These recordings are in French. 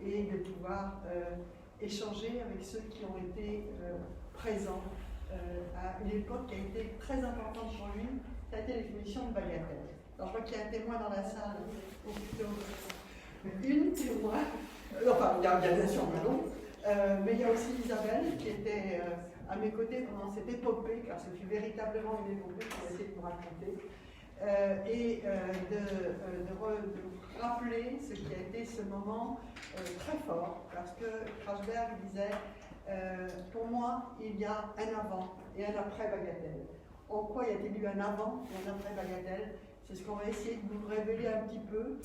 et de pouvoir échanger avec ceux qui ont été présents à une époque qui a été très importante pour lui, ça a été l'exposition de Bagatelle. Alors je vois qu'il y a un témoin dans la salle, ou plutôt une témoin, enfin il y a bien sûr Manon, mais il y a aussi Isabelle qui était à mes côtés pendant cette épopée, car ce fut véritablement une épopée qu'on a essayé de vous raconter, et de rappeler ce qui a été ce moment très fort, parce que Krachberg disait pour moi, il y a un avant et un après Bagatelle. En quoi y a-t-il eu un avant et un après Bagatelle? C'est ce qu'on va essayer de vous révéler un petit peu.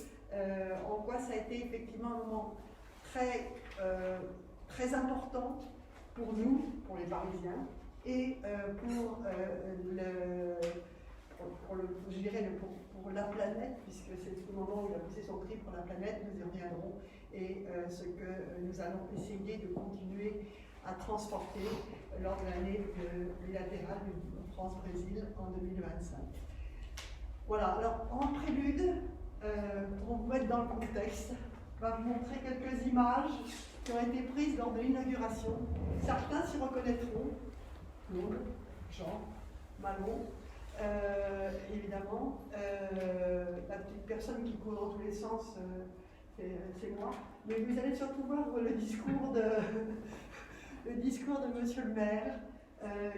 En quoi ça a été effectivement un moment très important pour nous, pour les Parisiens, et pour la planète, puisque c'est le moment où il a poussé son cri pour la planète, nous y reviendrons, et ce que nous allons essayer de continuer à transporter lors de l'année bilatérale de France-Brésil en 2025. Voilà, alors en prélude, pour vous mettre dans le contexte, je vais vous montrer quelques images qui ont été prises lors de l'inauguration. Certains s'y reconnaîtront, Claude, Jean, Manon, évidemment. La petite personne qui court dans tous les sens, c'est moi. Mais vous allez surtout voir le discours de Monsieur le maire,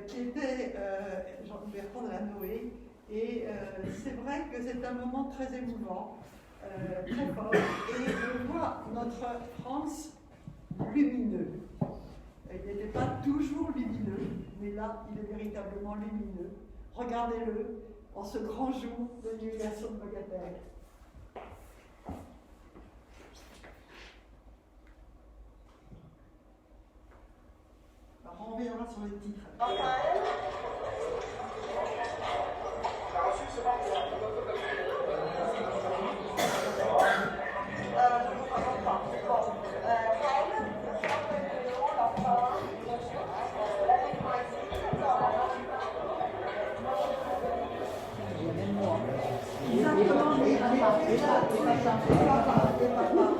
qui était Jean-Bertrand de la Noé. Et c'est vrai que c'est un moment très émouvant, très fort. Et on voit notre France lumineux. Il n'était pas toujours lumineux, mais là, il est véritablement lumineux. Regardez-le en ce grand jour de l'illumination de Bagatelle. Alors, on reviendra sur le titre.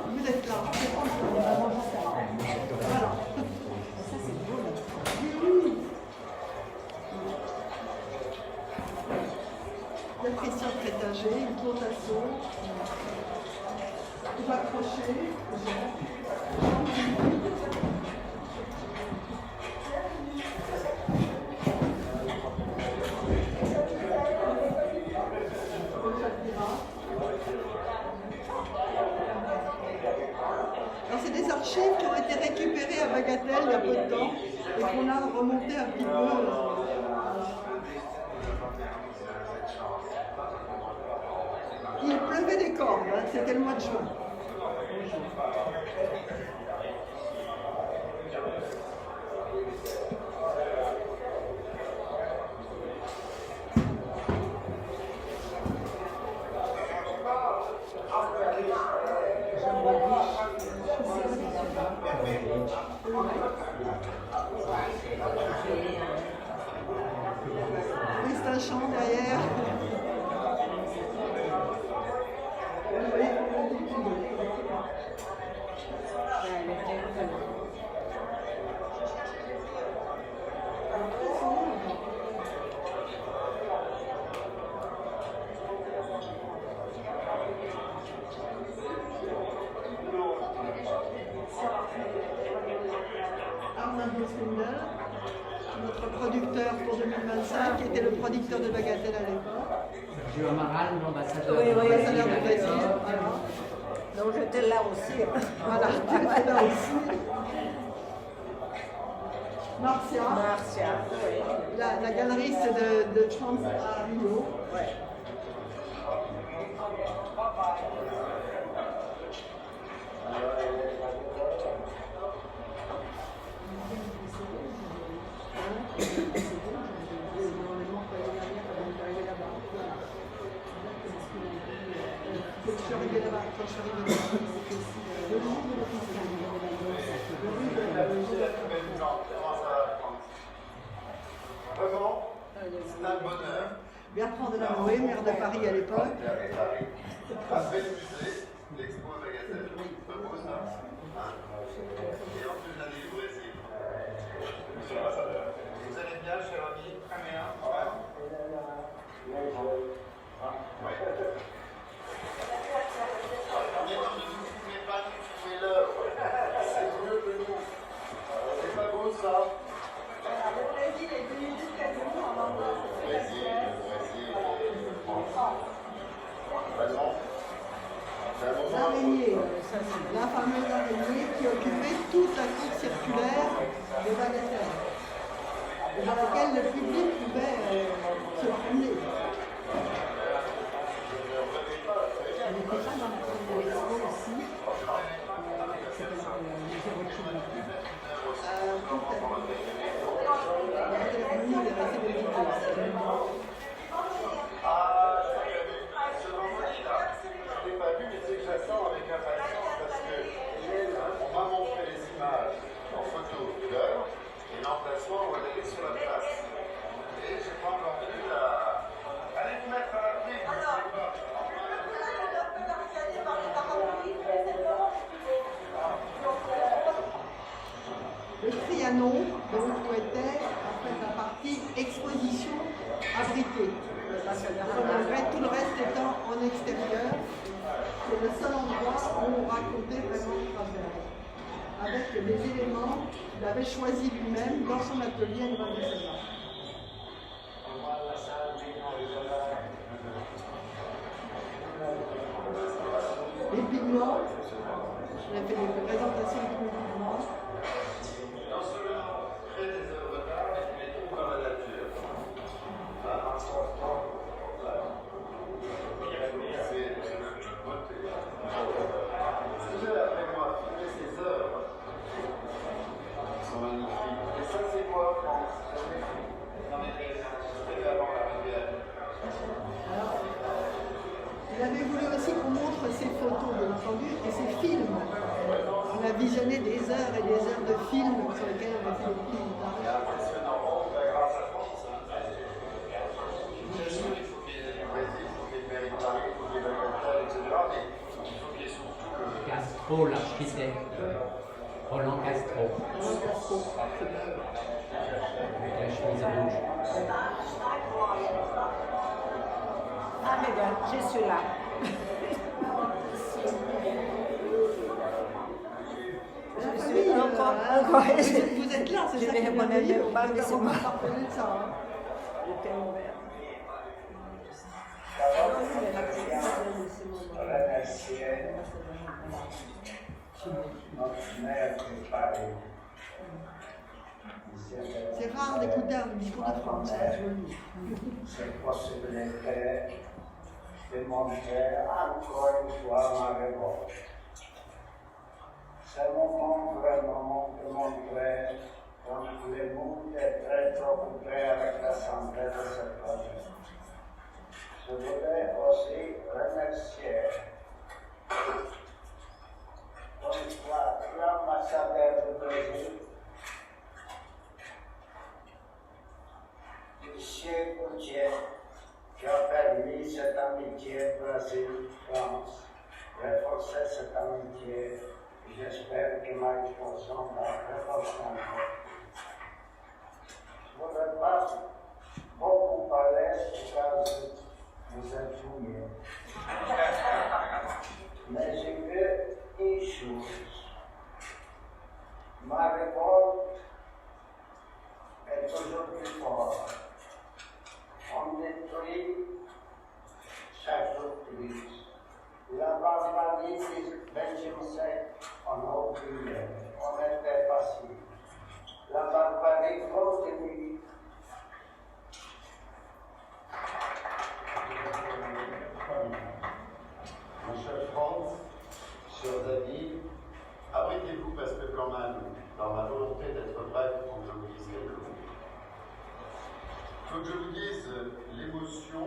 Vous êtes là. Voilà. Ça, c'est beau. Oui. La Christian Crétagé, une plantation. Vous accrochez. Alors c'est des archives qui ont été récupérées à Bagatelle il y a peu de temps et qu'on a remonté un petit peu. Il pleuvait des cordes, hein, c'était le mois de juin. Oui, c'est un chant derrière. Notre producteur pour 2025, qui était le producteur de Bagatelle à l'époque. Sergio Amaral, l'ambassadeur de Brésil. Donc j'étais là aussi. Voilà, tu étais là aussi. Marcia, oui. la galeriste de Trans à Rio. Ouais. C'est un bonheur. Bertrand de la Noé, maire de Paris à l'époque. Un bel musée, l'expo Bagatelle. C'est pas beau ça? l'araignée, la fameuse araignée qui occupait toute la cour circulaire de Bagatelle, et dans laquelle le public pouvait se promener. Elle n'était pas dans la salle de l'expo aussi. C'était le musée Rothschild. Je l'ai pas vu, mais c'est que j'attends avec impatience parce qu'on m'a montré les images en photo d'heure et l'emplacement où elle est sur la place. Et je n'ai pas encore vu la. Allez vous mettre à la clé, je ne sais pas. Le Trianon, donc, où était en fait la partie exposition abritée. Tout le reste étant en extérieur, c'est le seul endroit où on racontait vraiment Strasberg, avec les éléments qu'il avait choisis lui-même dans son atelier à Nouvelle-Zélande. Les pigments, il a fait des présentations de pigments. Non seulement créer des œuvres d'art, mais les trouve dans la nature. Après moi, filmer ces œuvres qui sont magnifiques. Et ça, c'est quoi, France? Non, mais c'était avant la rivière. Alors, il avait voulu aussi qu'on montre ses photos, bien entendu, et ses films. On a visionné des heures et des heures de films sur lesquels on a fait des films. C'est impressionnant, grâce à France. Bien sûr, il faut qu'il y ait du Brésil, il faut qu'il y ait de Paris, il faut qu'il y ait de la capitale, etc. Mais il faut qu'il y ait surtout le. Castro, l'architecte. Roland Castro. Avec la chemise rouge. Ah, mais bien, j'ai celui-là. Je suis encore. Vous êtes là, c'est Je ça vais qui est répondre merveilleux. à On mais c'est moi. parler de ça. Hein. J'étais ouvert. C'est rare d'écouter un discours de France. Cette possibilité de montrer encore une fois ma révolte. C'est mon moment vraiment de montrer comme le monde est très préoccupé avec la santé de ce projet. Je voudrais aussi remercier l'ambassadeur du Brésil, Michel Gauthier, qui a permis cette amitié Brésil-France, renforcer cette amitié. J'espère que ma exposition va renforcer. Je ne voudrais pas beaucoup parler car vous êtes soumis. Mais j'ai vu une chose. Ma révolte est toujours plus forte. On détruit chaque jour plus. La barbarie du XXe siècle, on a oublié, on était passif. La barbarie continue. Monsieur France, chers amis, abritez-vous parce que quand même, dans ma volonté d'être bref, il faut que je vous dise quelque chose. Il faut que je vous dise l'émotion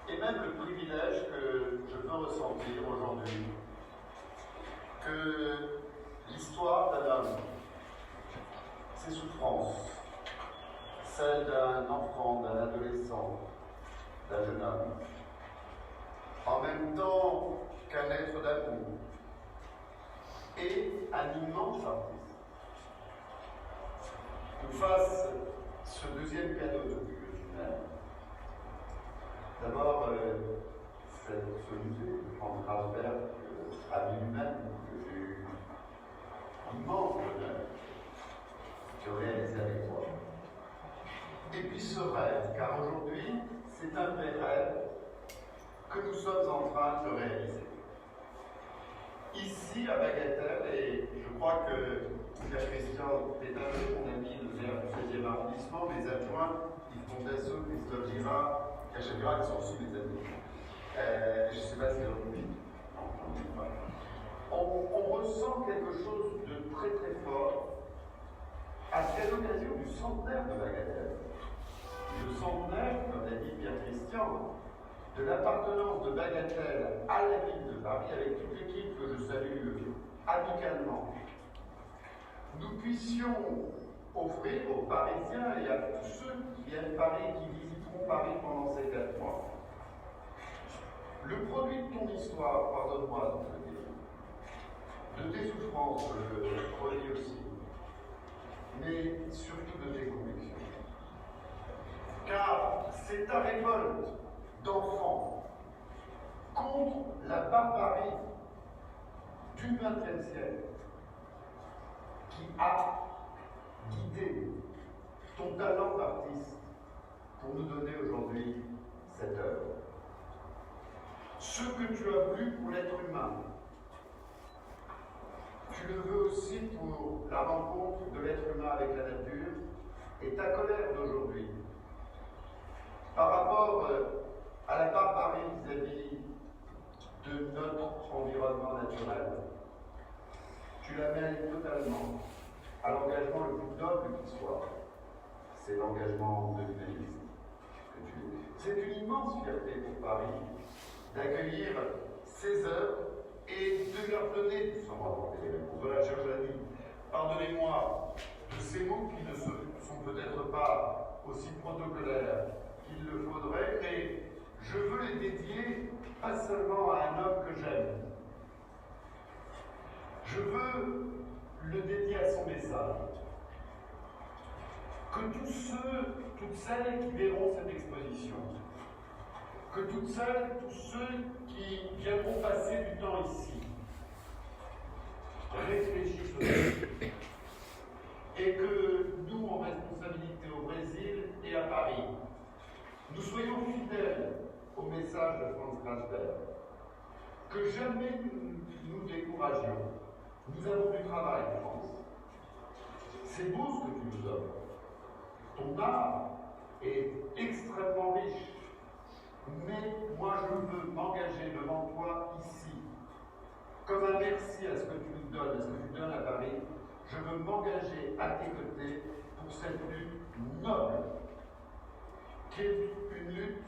et même le privilège que je peux ressentir aujourd'hui que l'histoire d'un homme, ses souffrances, celle d'un enfant, d'un adolescent, d'un jeune homme, en même temps qu'un être d'amour et un immense artiste, nous fasse ce deuxième piano de Guggenheim. D'abord, ce musée de Franz Strasberg à lui-même, que j'ai eu l'immense honneur de réaliser avec moi. Et puis ce rêve, car aujourd'hui, c'est un vrai rêve que nous sommes en train de réaliser. ici à Bagatelle, et je crois que Pierre Christian Pétaveux, mon ami, le maire du 16e arrondissement, mes adjoints, Yves Fondasso, Christophe Girard, Kacha Girard, qui sont aussi mes amis. Je ne sais pas si on ressent quelque chose de très très fort à l'occasion du centenaire de Bagatelle. Le centenaire, comme l'a dit Pierre Christian, de l'appartenance de Bagatelle à la ville de Paris, avec toute l'équipe que je salue amicalement, nous puissions offrir aux Parisiens et à tous ceux qui viennent Paris et qui visiteront Paris pendant ces 4 mois le produit de ton histoire, pardonne-moi de tes souffrances, je le relis aussi, mais surtout de tes convictions. Car c'est ta révolte d'enfants contre la barbarie du XXe siècle qui a guidé ton talent d'artiste pour nous donner aujourd'hui cette œuvre. Ce que tu as voulu pour l'être humain, tu le veux aussi pour la rencontre de l'être humain avec la nature et ta colère d'aujourd'hui par rapport à la barbarie vis-à-vis de notre environnement naturel. Tu la mets totalement à l'engagement le plus noble qui soit. C'est l'engagement de l'humanisme que tu es. C'est une immense fierté pour Paris d'accueillir ces œuvres et de leur donner du sang. Voilà, chers amis, pardonnez-moi de ces mots qui ne sont peut-être pas aussi protocolaires qu'il le faudrait, mais je veux les dédier pas seulement à un homme que j'aime. Je veux le dédier à son message. Que tous ceux, toutes celles qui verront cette exposition, que toutes celles, tous ceux qui viendront passer du temps ici, réfléchissent aussi. Et que nous, en responsabilité au Brésil et à Paris, nous soyons fidèles au message de Franz Grasberg. Que jamais nous découragions. Nous avons du travail, France. C'est beau ce que tu nous offres. Ton art est extrêmement riche. Mais moi, je veux m'engager devant toi ici, comme un merci à ce que tu nous donnes, à ce que tu donnes à Paris. Je veux m'engager à tes côtés pour cette lutte noble, qui est une lutte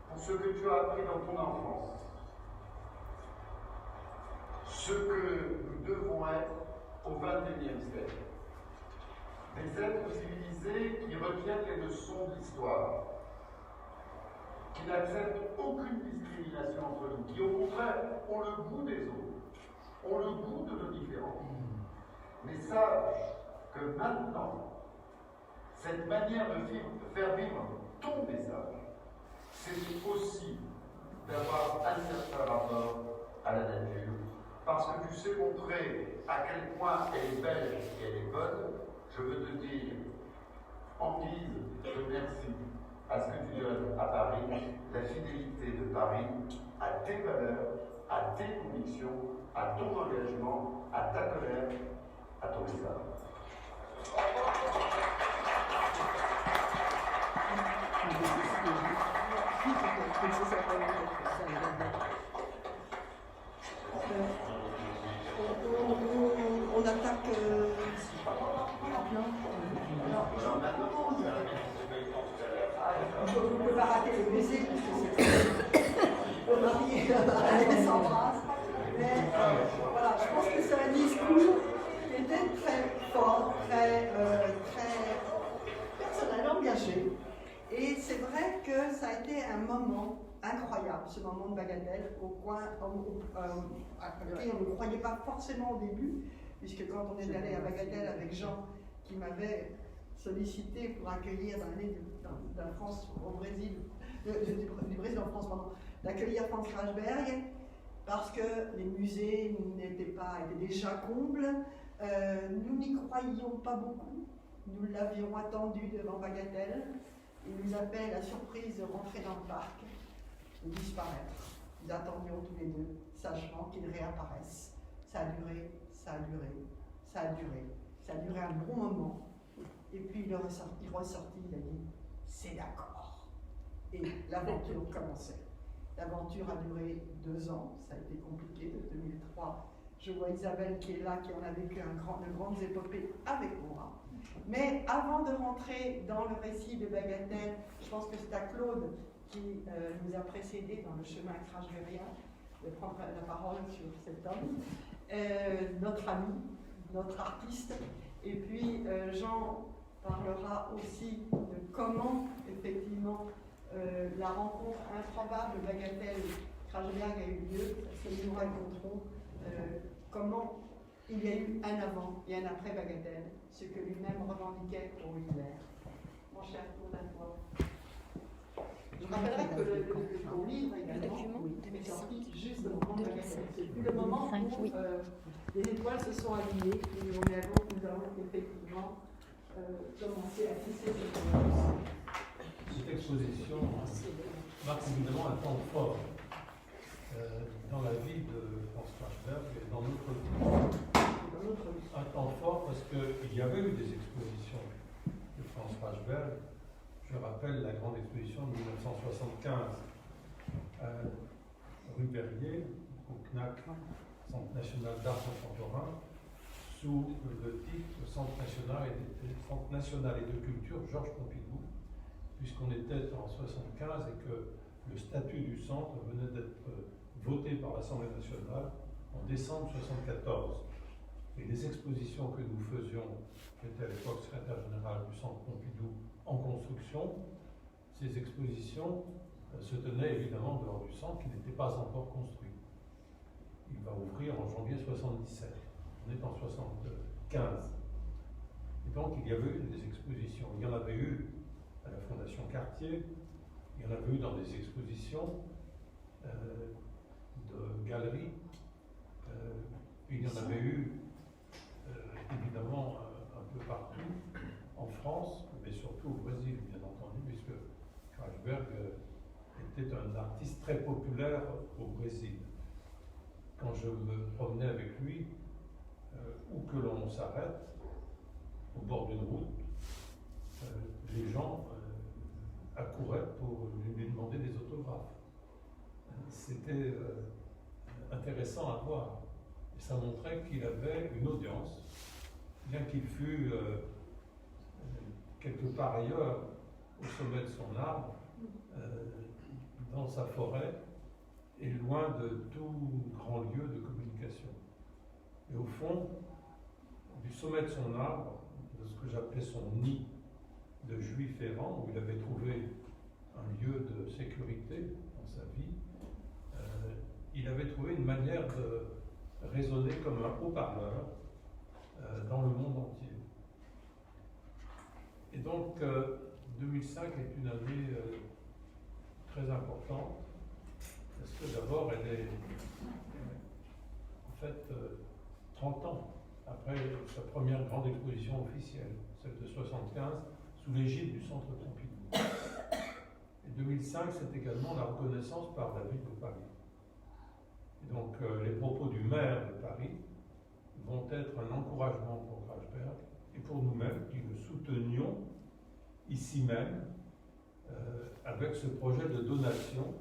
pour ce que tu as appris dans ton enfance. Ce que nous devons être au XXIe siècle. Des êtres civilisés qui retiennent les leçons de l'histoire, qui n'acceptent aucune discrimination entre nous, qui au contraire ont le goût des autres, ont le goût de nos différences. Mais sache que maintenant, cette manière de faire vivre ton message, c'est aussi d'avoir un certain rapport à la nature, parce que tu sais montrer à quel point elle est belle et elle est bonne. Je veux te dire, en guise de merci à ce que tu donnes à Paris, la fidélité de Paris à tes valeurs, à tes convictions, à ton engagement, à ta colère, à ton message. On attaque. On ne peut pas rater le baiser parce que c'est le mari elle s'embrasse. Mais voilà, je pense que c'est un discours qui était très fort, très personnel, engagé. Et c'est vrai que ça a été un moment incroyable, ce moment de Bagatelle, à côté on ne croyait pas forcément au début, puisque quand on est allé à Bagatelle avec Jean, qui m'avait sollicité pour accueillir dans l'année de France au Brésil, du Brésil en France, pardon, d'accueillir Franz Grasberg, parce que les musées étaient déjà combles, nous n'y croyions pas beaucoup, nous l'avions attendu devant Bagatelle, il nous a fait la surprise de rentrer dans le parc, de disparaître. Nous attendions tous les deux, sagement qu'il réapparaisse. Ça a duré, ça a duré, ça a duré. Ça a duré un bon moment. Et puis il est ressorti, il a dit c'est d'accord. Et l'aventure commençait. L'aventure a duré 2 ans, ça a été compliqué de 2003. Je vois Isabelle qui est là, qui en a vécu de grandes épopées avec moi. Mais avant de rentrer dans le récit de Bagatelle, je pense que c'est à Claude qui nous a précédés dans le chemin crashberrien de prendre la parole sur cet homme, notre ami, notre artiste. Et puis Jean parlera aussi de comment, effectivement, la rencontre improbable Bagatelle-Krajberg a eu lieu, parce que nous raconterons comment il y a eu un avant et un après Bagatelle, ce que lui-même revendiquait pour l'hiver. Mon cher Claude, à toi. Je rappellerai que ton livre également est sorti juste au moment de Bagatelle. C'est le moment où les étoiles se sont alignées et nous avons effectivement commencé à tisser cette étoile. Cette exposition marque évidemment un temps fort dans la vie de Franz Krashberg et dans notre vie. Un temps fort parce qu'il y avait eu des expositions de Franz Krashberg. Je rappelle la grande exposition de 1975 rue Berrier, au CNAC, Centre national d'art contemporain, sous le titre Centre national et de culture Georges Pompidou, puisqu'on était en 1975 et que le statut du centre venait d'être voté par l'Assemblée nationale en décembre 1974. Et les expositions que nous faisions, j'étais à l'époque secrétaire général du Centre Pompidou en construction, ces expositions se tenaient évidemment dehors du centre qui n'était pas encore construit. Il va ouvrir en janvier 1977. On est en 1975. Et donc il y avait eu des expositions. Il y en avait eu à la Fondation Cartier, il y en avait eu dans des expositions de galeries, il y en avait eu évidemment un peu partout, en France, mais surtout au Brésil, bien entendu, puisque Krashberg était un artiste très populaire au Brésil. Quand je me promenais avec lui, où que l'on s'arrête, au bord d'une route, les gens accouraient pour lui demander des autographes. C'était intéressant à voir. Et ça montrait qu'il avait une audience, bien qu'il fût quelque part ailleurs, au sommet de son arbre, dans sa forêt, et loin de tout grand lieu de communication. Et au fond, du sommet de son arbre, de ce que j'appelais son nid de juif errant, où il avait trouvé un lieu de sécurité dans sa vie, il avait trouvé une manière de résonner comme un haut-parleur dans le monde entier. Et donc, 2005 est une année très importante, parce que d'abord, elle est en fait 30 ans après sa première grande exposition officielle, celle de 1975, sous l'égide du Centre Pompidou. Et 2005, c'est également la reconnaissance par la ville de Paris. Et donc, les propos du maire de Paris vont être un encouragement pour Krashberg et pour nous-mêmes qui le soutenions ici même avec ce projet de donation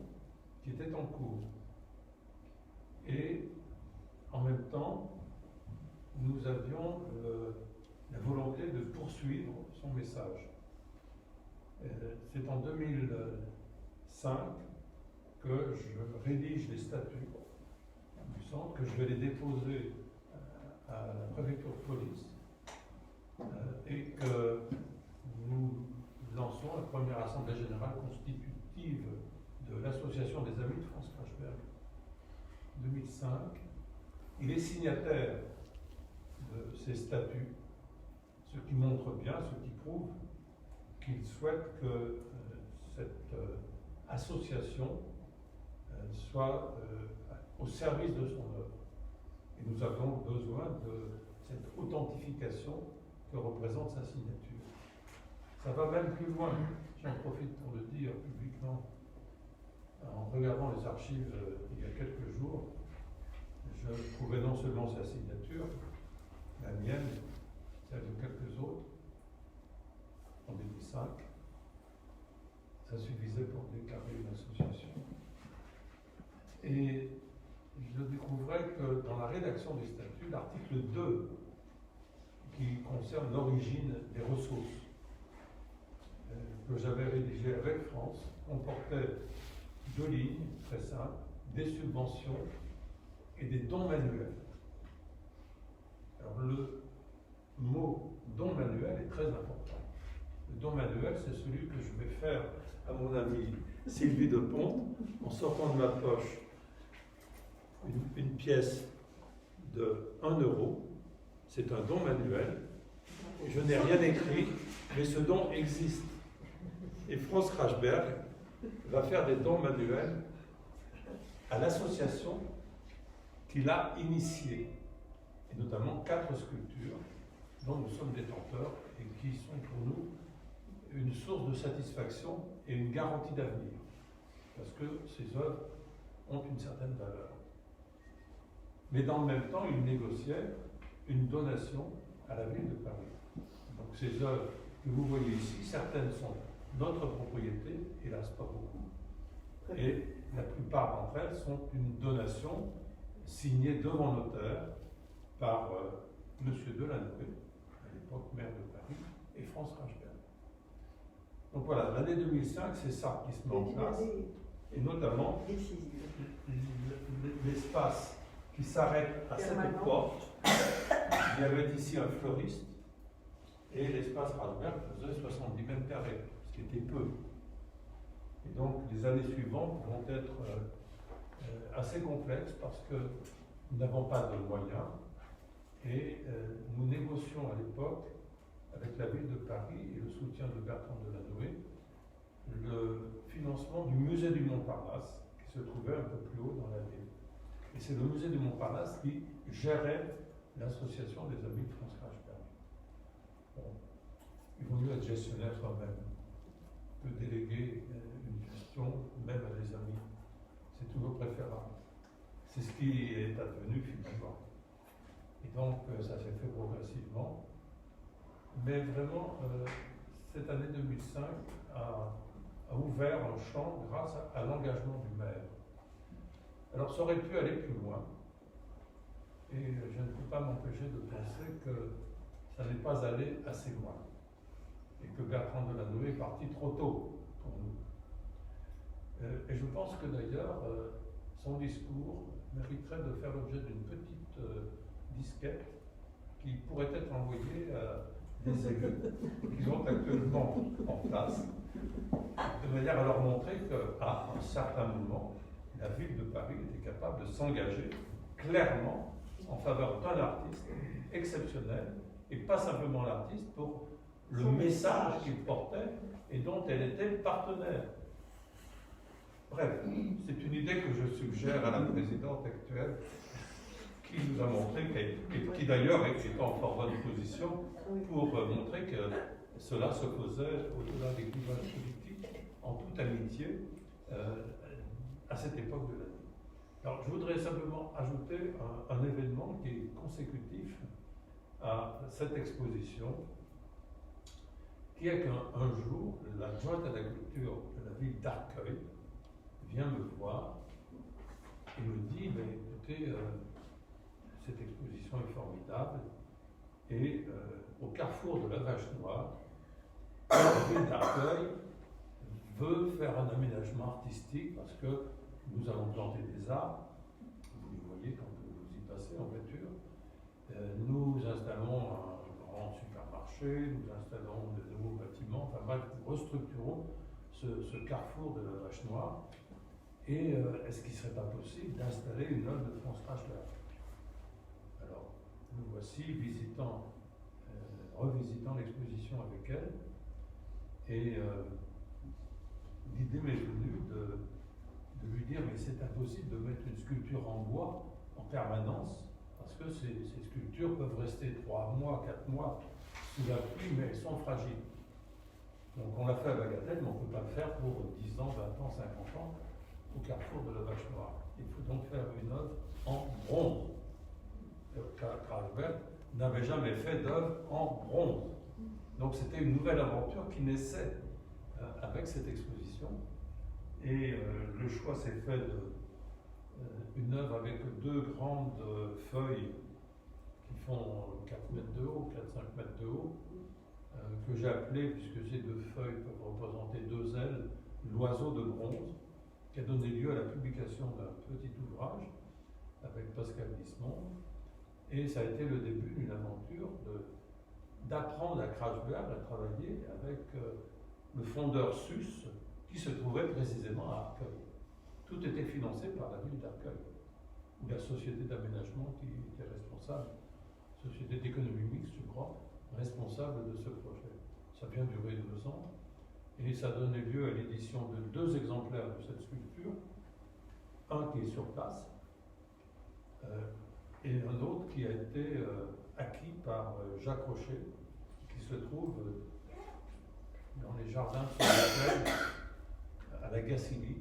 qui était en cours. Et en même temps, nous avions la volonté de poursuivre son message. C'est en 2005 que je rédige les statuts du centre, que je vais les déposer à la préfecture de police et que nous lançons la première assemblée générale constitutive de l'association des amis de Franz Krashberg. 2005, il est signataire de ces statuts, ce qui montre bien, ce qui prouve qu'il souhaite que cette association soit au service de son œuvre. Et nous avons besoin de cette authentification que représente sa signature. Ça va même plus loin, j'en profite pour le dire publiquement. En regardant les archives il y a quelques jours, je trouvais non seulement sa signature, la mienne, celle de quelques autres, en 2005, ça suffisait pour déclarer une association. Et je découvrais que dans la rédaction des statuts, l'article 2, qui concerne l'origine des ressources, que j'avais rédigé avec France, comportait 2 lignes très simples, des subventions et des dons manuels. Alors le mot don manuel est très important. Le don manuel, c'est celui que je vais faire à mon amie Sylvie Depont en sortant de ma poche une pièce de 1 euro. C'est un don manuel. Et je n'ai rien écrit, mais ce don existe. Et France Krachberg va faire des dons manuels à l'association qu'il a initiée, et notamment 4 sculptures dont nous sommes détenteurs et qui sont pour nous une source de satisfaction et une garantie d'avenir, parce que ces œuvres ont une certaine valeur. Mais dans le même temps, il négociait une donation à la ville de Paris. Donc ces œuvres que vous voyez ici, certaines sont notre propriété, hélas pas beaucoup, et la plupart d'entre elles sont une donation signée devant notaire par M. Delanoë, à l'époque maire de Paris, et France Krachberg. Donc voilà, l'année 2005, c'est ça qui se met en place, et notamment l'espace qui s'arrête à cette porte. Il y avait ici un fleuriste, et l'espace Krachberg faisait 70 mètres carrés, ce qui était peu. Et donc les années suivantes vont être assez complexes parce que nous n'avons pas de moyens et nous négocions à l'époque avec la ville de Paris et le soutien de Bertrand Delanoë le financement du musée du Montparnasse qui se trouvait un peu plus haut dans la ville. Et c'est le musée du Montparnasse qui gérait l'association des amis de France Krachberg. Bon, il vaut mieux être gestionnaire soi-même que déléguer une gestion, même à des amis. C'est toujours préférable. C'est ce qui est advenu finalement. Et donc, ça s'est fait progressivement. Mais vraiment, cette année 2005 a ouvert un champ grâce à l'engagement du maire. Alors, ça aurait pu aller plus loin. Et je ne peux pas m'empêcher de penser que ça n'est pas allé assez loin. Et que Bertrand Delanoë est parti trop tôt pour nous. Et je pense que d'ailleurs, son discours mériterait de faire l'objet d'une petite disquette qui pourrait être envoyée à des élus qui sont actuellement en place, de manière à leur montrer qu'à un certain moment, la ville de Paris était capable de s'engager clairement en faveur d'un artiste exceptionnel, et pas simplement l'artiste, pour le message qu'il portait et dont elle était partenaire. Bref, c'est une idée que je suggère à la présidente actuelle, qui nous a montré, et qui d'ailleurs est en fort bonne position, pour montrer que cela se faisait au-delà des clivages politiques, en toute amitié, à cette époque de l'année. Alors, je voudrais simplement ajouter un événement qui est consécutif à cette exposition, qui est qu'un jour, l'adjointe à la culture de la ville d'Arcueil vient me voir et me dit, écoutez, cette exposition est formidable, et au carrefour de la Vache Noire, la ville d'Arcueil veut faire un aménagement artistique parce que nous allons planter des arbres, vous les voyez quand vous y passez en voiture, nous installons un grand supermarché, nous installons de nouveaux bâtiments, enfin bref, nous restructurons ce carrefour de la Vache Noire. Et est-ce qu'il ne serait pas possible d'installer une œuvre de France Krachberg? Alors, nous voici revisitant l'exposition avec elle, et l'idée m'est venue de lui dire, mais c'est impossible de mettre une sculpture en bois en permanence, parce que ces sculptures peuvent rester 3 mois, 4 mois sous la pluie, mais elles sont fragiles. Donc on l'a fait à Bagatelle, mais on ne peut pas le faire pour 10 ans, 20 ans, 50 ans, au carrefour de la Vache Noire. Il faut donc faire une œuvre en bronze. Krachberg n'avait jamais fait d'œuvre en bronze. Donc c'était une nouvelle aventure qui naissait avec cette exposition. Et le choix s'est fait d'une œuvre avec deux grandes feuilles qui font 4 mètres de haut, 4-5 mètres de haut, que j'ai appelé, puisque ces deux feuilles peuvent représenter deux ailes, l'oiseau de bronze, qui a donné lieu à la publication d'un petit ouvrage avec Pascal Lismond. Et ça a été le début d'une aventure d'apprendre à Krachberg à travailler avec le fondeur SUS, qui se trouvait précisément à Arcueil. Tout était financé par la ville d'Arcueil, ou la société d'aménagement qui était responsable, société d'économie mixte, je crois, responsable de ce projet. Ça a bien duré 2 ans, et ça a donné lieu à l'édition de 2 exemplaires de cette sculpture, un qui est sur place, et un autre qui a été acquis par Jacques Rocher, qui se trouve dans les jardins de Saint-Michel, à la Gacilly,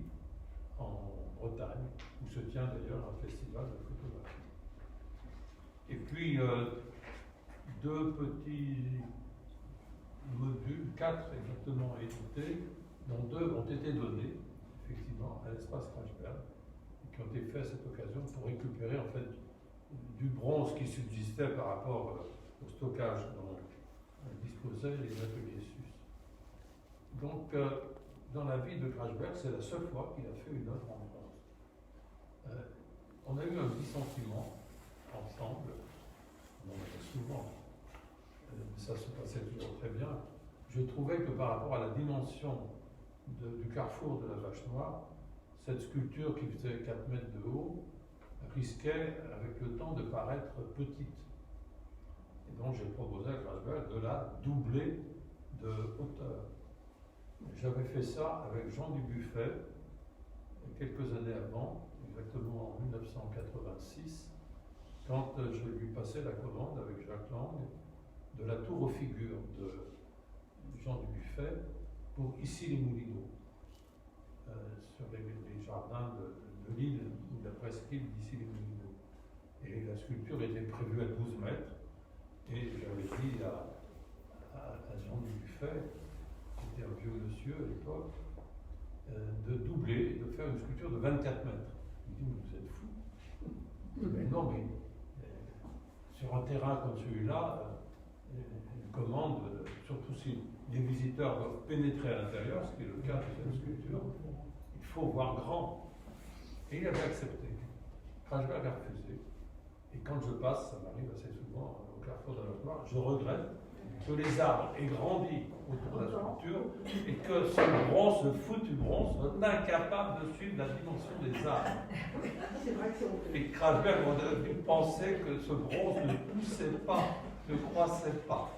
en Bretagne, où se tient d'ailleurs un festival de photographie. Et puis, 2 petits modules, 4 exactement édités, dont 2 ont été donnés, effectivement, à l'espace Krachberg, et qui ont été faits à cette occasion pour récupérer, en fait, du bronze qui subsistait par rapport au stockage dont disposaient les ateliers SUS. Donc, dans la vie de Krachberg, c'est la seule fois qu'il a fait une œuvre en bronze. On a eu un dissentiment ensemble, on en avait souvent, ça se passait toujours très bien. Je trouvais que par rapport à la dimension du carrefour de la Vache Noire, cette sculpture qui faisait 4 mètres de haut risquait avec le temps de paraître petite. Et donc j'ai proposé à Krachberg de la doubler de hauteur. J'avais fait ça avec Jean Dubuffet quelques années avant, exactement en 1986, quand je lui passais la commande avec Jacques Lang de la tour aux figures de Jean Dubuffet pour Issy-les-Moulineaux, sur les jardins de l'île, ou de la presqu'île d'Issy-les-Moulineaux. Et la sculpture était prévue à 12 mètres, et j'avais dit à Jean Dubuffet, qui était un vieux monsieur à l'époque, de doubler, de faire une sculpture de 24 mètres. Il dit, mais vous êtes fou. Mais non, mais sur un terrain comme celui-là, une commande, surtout si les visiteurs doivent pénétrer à l'intérieur, ce qui est le cas de cette sculpture, il faut voir grand. Et il avait accepté. Krachberg a refusé. Et quand je passe, ça m'arrive assez souvent au carrefour de la Vache Noire, je regrette que les arbres aient grandi autour de la sculpture et que ce bronze, ce foutu bronze, soit incapable de suivre la dimension des arbres. C'est vrai que c'est honteux. Et Krachberg aurait dû penser que ce bronze ne poussait pas, ne croissait pas.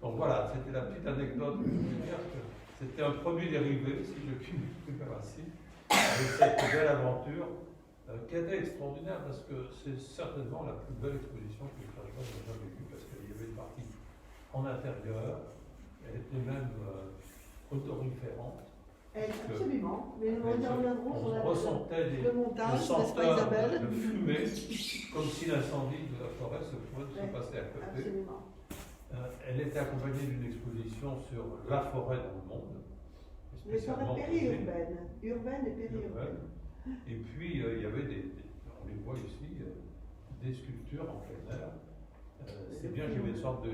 Donc voilà, c'était la petite anecdote que je voulais dire, que c'était un produit dérivé, si je puis m'exprimer ainsi, avec cette belle aventure qui était extraordinaire parce que c'est certainement la plus belle exposition que Krachberg ait jamais vue, parce qu'il y avait une partie en intérieur, elle était même odoriférante. Absolument, mais nous reviendrons sur on ressentait le montage, des n'est-ce pas senteurs Isabelle? de fumée, comme si l'incendie de la forêt se passait à côté. Absolument. Elle était accompagnée d'une exposition sur la forêt dans le monde. Les forêts périurbaines, urbaines et périurbaines. Et puis il y avait on les voit ici, des sculptures en plein air. C'est bien qu'il y avait une sorte de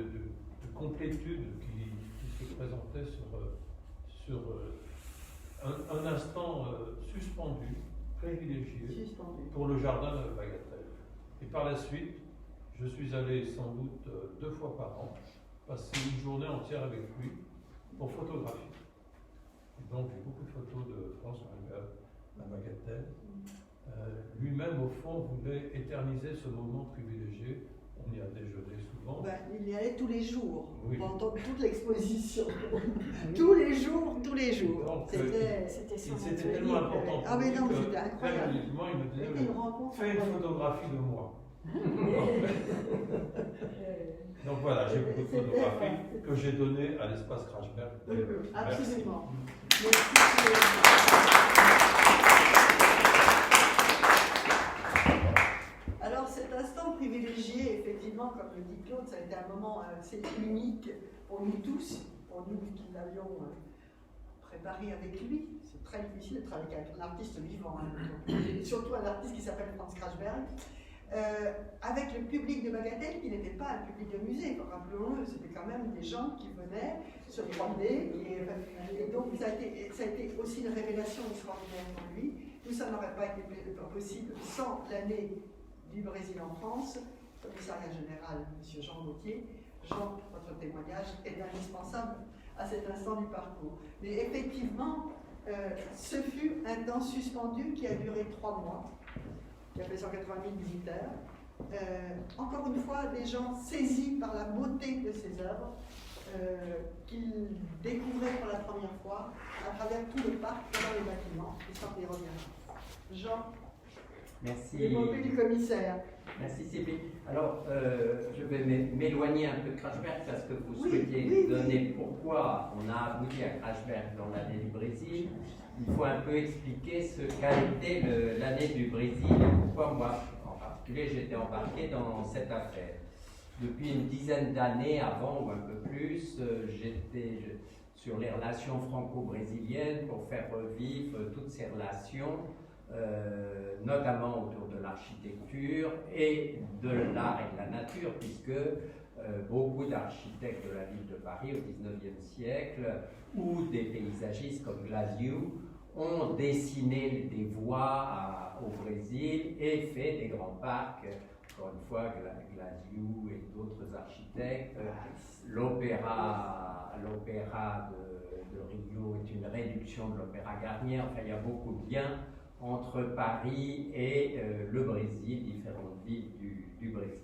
complétude qui se présentait sur un instant suspendu, privilégié, pour le jardin de la Bagatelle. Et par la suite, je suis allé sans doute 2 fois par an, passer une journée entière avec lui pour photographier. Et donc j'ai beaucoup de photos de France à Bagatelle. Lui-même, au fond, voulait éterniser ce moment privilégié. On y a déjeuné souvent. Ben, il y allait tous les jours, oui, pendant toute l'exposition. tous les jours. C'était tellement important. Ah, mais non, que, c'était incroyable. périodiquement, il me disait, C'était une rencontre. fais une photographie de moi. Donc voilà, j'ai beaucoup de photographies que j'ai données à l'espace Krachberg. Absolument. Alors, cette cet instant privilégié, effectivement, comme le dit Claude, ça a été un moment assez unique pour nous tous, pour nous qui l'avions préparé avec lui. C'est très difficile de travailler avec un artiste vivant, et surtout un artiste qui s'appelle Franz Krachberg. Avec le public de Bagatelle qui n'était pas un public de musée, rappelons-le, c'était quand même des gens qui venaient se promener, et donc ça a été aussi une révélation extraordinaire pour lui. Tout ça n'aurait pas été possible sans l'année du Brésil en France. Commissariat général, M. Jean Gauthier. Jean, votre témoignage est indispensable à cet instant du parcours. Mais effectivement, ce fut un temps suspendu qui a duré 3 mois, qui a fait 180 000 visiteurs. Encore une fois, des gens saisis par la beauté de ces œuvres, qu'ils découvraient pour la première fois à travers tout le parc et dans les bâtiments, et sans y revenir. Jean, Merci. les mots du commissaire. Merci Sylvie. Alors, je vais m'éloigner un peu de Krachberg parce que vous Oui, souhaitiez oui, donner pourquoi on a abouti à Krachberg dans l'année du Brésil. Il faut un peu expliquer ce qu'a été l'année du Brésil et pourquoi moi, en particulier, j'étais embarqué dans cette affaire. Depuis une dizaine d'années avant ou un peu plus, j'étais sur les relations franco-brésiliennes pour faire revivre toutes ces relations, notamment autour de l'architecture et de l'art et de la nature, puisque beaucoup d'architectes de la ville de Paris au XIXe siècle ou des paysagistes comme Glasgow ont dessiné des voies au Brésil et fait des grands parcs. Encore une fois, Glasgow et d'autres architectes. L'opéra de Rio est une réduction de l'opéra Garnier. Enfin, il y a beaucoup de liens entre Paris et le Brésil, différentes villes du Brésil.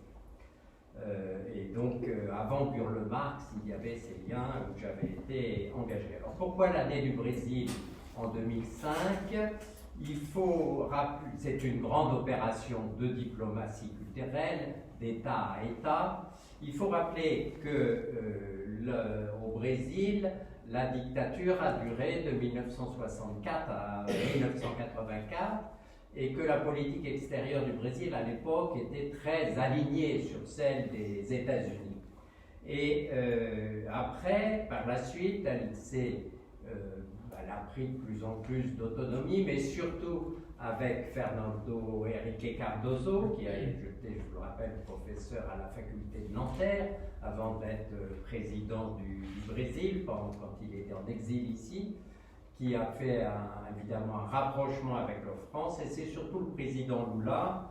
Et donc, avant Burle-Marx, il y avait ces liens où j'avais été engagé. Alors, pourquoi l'année du Brésil en 2005? Il faut rappeler, c'est une grande opération de diplomatie culturelle, d'État à État. Il faut rappeler qu'au Brésil, la dictature a duré de 1964 à 1984 et que la politique extérieure du Brésil à l'époque était très alignée sur celle des États-Unis. Et après, par la suite, elle a pris de plus en plus d'autonomie, mais surtout avec Fernando Henrique Cardoso, qui a été, je vous le rappelle, professeur à la faculté de Nanterre, avant d'être président du Brésil, quand il était en exil ici, qui a fait évidemment un rapprochement avec la France, et c'est surtout le président Lula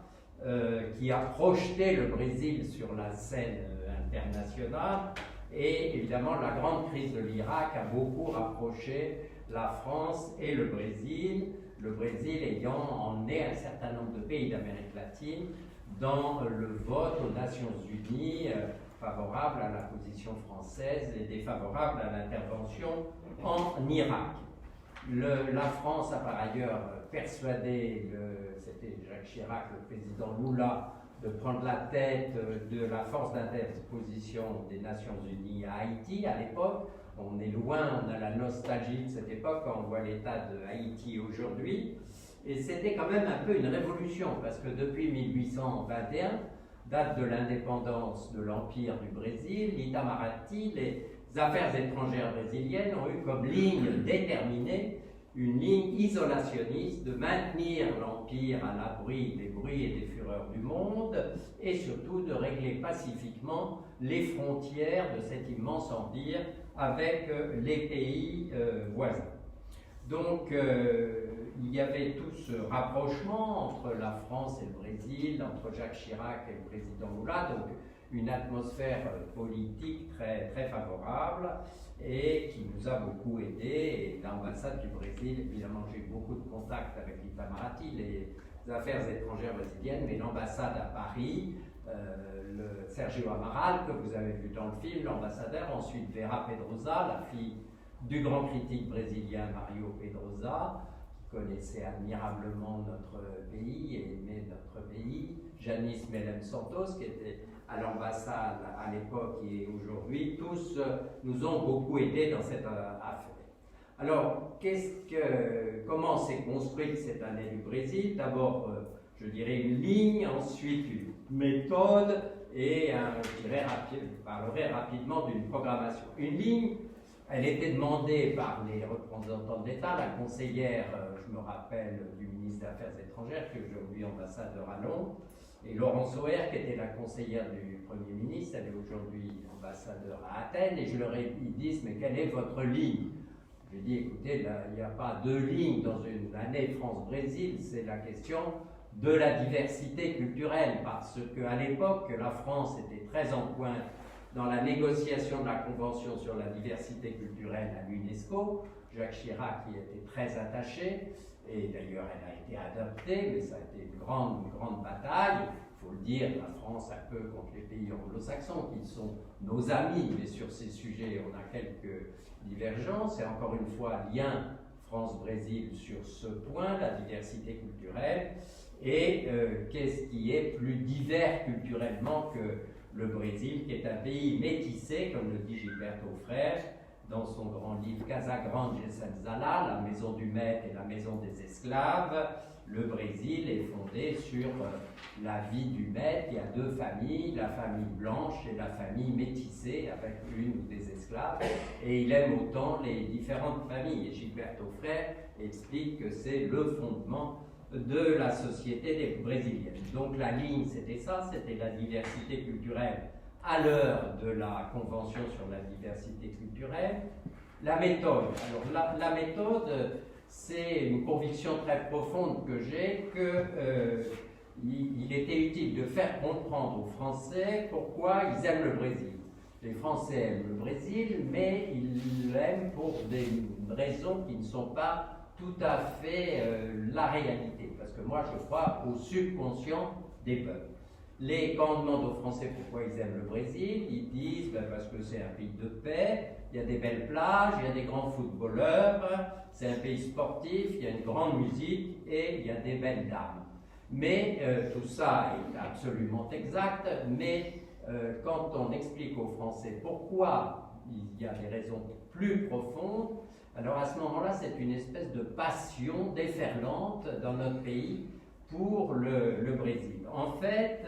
qui a projeté le Brésil sur la scène internationale, et évidemment la grande crise de l'Irak a beaucoup rapproché la France et le Brésil ayant emmené un certain nombre de pays d'Amérique latine dans le vote aux Nations Unies favorable à la position française et défavorable à l'intervention en Irak. La France a par ailleurs persuadé, c'était Jacques Chirac, le président Lula, de prendre la tête de la force d'interposition des Nations Unies à Haïti à l'époque. On est loin, on a la nostalgie de cette époque quand on voit l'état de Haïti aujourd'hui. Et c'était quand même un peu une révolution, parce que depuis 1821, date de l'indépendance de l'Empire du Brésil, l'Itamaraty, les affaires étrangères brésiliennes ont eu comme ligne déterminée une ligne isolationniste de maintenir l'Empire à l'abri des bruits et des fureurs du monde et surtout de régler pacifiquement les frontières de cet immense empire avec les pays voisins. Donc il y avait tout ce rapprochement entre la France et le Brésil, entre Jacques Chirac et le président Lula, donc une atmosphère politique très, très favorable et qui nous a beaucoup aidés. Et l'ambassade du Brésil, évidemment, j'ai eu beaucoup de contacts avec l'Itamaraty, les affaires étrangères brésiliennes, mais l'ambassade à Paris, le Sergio Amaral, que vous avez vu dans le film, l'ambassadeur, ensuite Vera Pedrosa, la fille du grand critique brésilien Mario Pedrosa, qui connaissait admirablement notre pays et aimait notre pays, Janice Melem Santos, qui était à l'ambassade à l'époque et aujourd'hui, tous nous ont beaucoup aidés dans cette affaire. Alors, comment s'est construite cette année du Brésil? D'abord, je dirais, une ligne, ensuite une méthode, et je parlerai rapidement d'une programmation. Une ligne, elle était demandée par les représentants de l'État, la conseillère, je me rappelle, du ministre des Affaires étrangères, qui est aujourd'hui ambassadeur à Londres, et Laurence Auer, qui était la conseillère du Premier ministre, elle est aujourd'hui ambassadeur à Athènes, et je leur ai dit, mais quelle est votre ligne? J'ai dit, écoutez, là, il n'y a pas deux lignes dans une année France-Brésil, c'est la question de la diversité culturelle, parce qu'à l'époque, la France était très en pointe dans la négociation de la Convention sur la diversité culturelle à l'UNESCO. Jacques Chirac y était très attaché, et d'ailleurs elle a été adoptée, mais ça a été une grande bataille. Il faut le dire, la France un peu contre les pays anglo-saxons, qui sont nos amis, mais sur ces sujets on a quelques divergences, et encore une fois, lien France-Brésil sur ce point, la diversité culturelle, et qu'est-ce qui est plus divers culturellement que le Brésil, qui est un pays métissé, comme le dit Gilberto Frère dans son grand livre Casa Grande et Senzala, la maison du maître et la maison des esclaves. Le Brésil est fondé sur la vie du maître. Il y a deux familles, la famille blanche et la famille métissée, avec une ou des esclaves, et il aime autant les différentes familles. Et Gilberto Frère explique que c'est le fondement de la société des Brésiliennes. Donc la ligne, c'était ça, c'était la diversité culturelle à l'heure de la Convention sur la diversité culturelle. La méthode, alors la méthode, c'est une conviction très profonde que j'ai qu'il était utile de faire comprendre aux Français pourquoi ils aiment le Brésil. Les Français aiment le Brésil, mais ils l'aiment pour des raisons qui ne sont pas tout à fait la réalité, parce que moi je crois au subconscient des peuples. Quand on demande aux Français pourquoi ils aiment le Brésil, ils disent parce que c'est un pays de paix, il y a des belles plages, il y a des grands footballeurs, c'est un pays sportif, il y a une grande musique et il y a des belles dames. Mais tout ça est absolument exact, mais quand on explique aux Français pourquoi il y a des raisons plus profondes, alors à ce moment-là, c'est une espèce de passion déferlante dans notre pays pour le Brésil. En fait,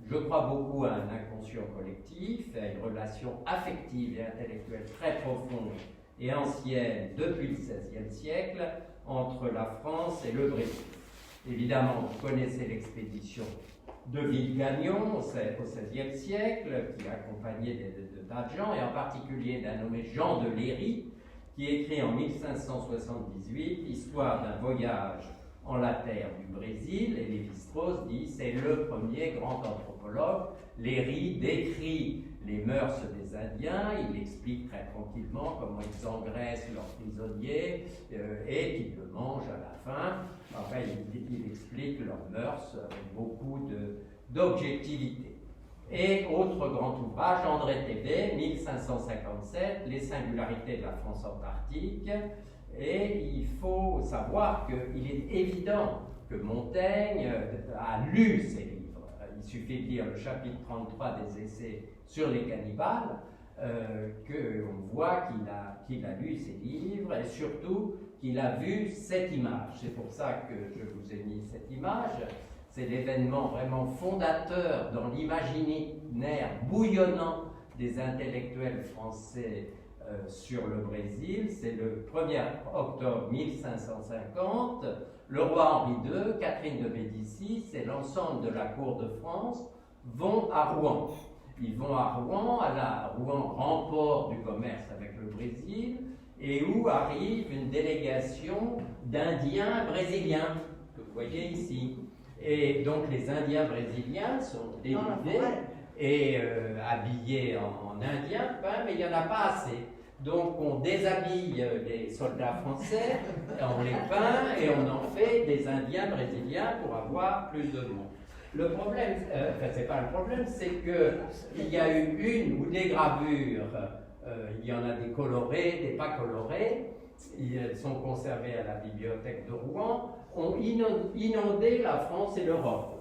je crois beaucoup à un inconscient collectif, à une relation affective et intellectuelle très profonde et ancienne depuis le XVIe siècle entre la France et le Brésil. Évidemment, vous connaissez l'expédition de Villagagnon au XVIe siècle, qui accompagnait de tas de gens, et en particulier d'un nommé Jean de Léry, qui écrit en 1578 l'histoire d'un voyage en la terre du Brésil, et Lévi-Strauss dit c'est le premier grand anthropologue. Léry décrit les mœurs des Indiens, il explique très tranquillement comment ils engraissent leurs prisonniers et qu'ils le mangent à la fin. Enfin, il explique leurs mœurs avec beaucoup d'objectivité. Et autre grand ouvrage, André Thévet, 1557, Les singularités de la France antarctique. Et il faut savoir qu'il est évident que Montaigne a lu ces livres. Il suffit de lire le chapitre 33 des Essais sur les cannibales, qu'on voit qu'il a lu ces livres, et surtout qu'il a vu cette image. C'est pour ça que je vous ai mis cette image. C'est l'événement vraiment fondateur dans l'imaginaire bouillonnant des intellectuels français sur le Brésil. C'est le 1er octobre 1550. Le roi Henri II, Catherine de Médicis et l'ensemble de la cour de France vont à Rouen. Ils vont à Rouen, Rouen, grand port du commerce avec le Brésil, et où arrive une délégation d'Indiens brésiliens, que vous voyez ici. Et donc les Indiens brésiliens sont dénudés et habillés en Indiens, mais il n'y en a pas assez. Donc on déshabille les soldats français, on les peint et on en fait des Indiens brésiliens pour avoir plus de monde. Le problème, c'est pas le problème, c'est qu'il y a eu une ou des gravures, il y en a des colorées, des pas colorées, ils sont conservés à la bibliothèque de Rouen, ont inondé la France et l'Europe.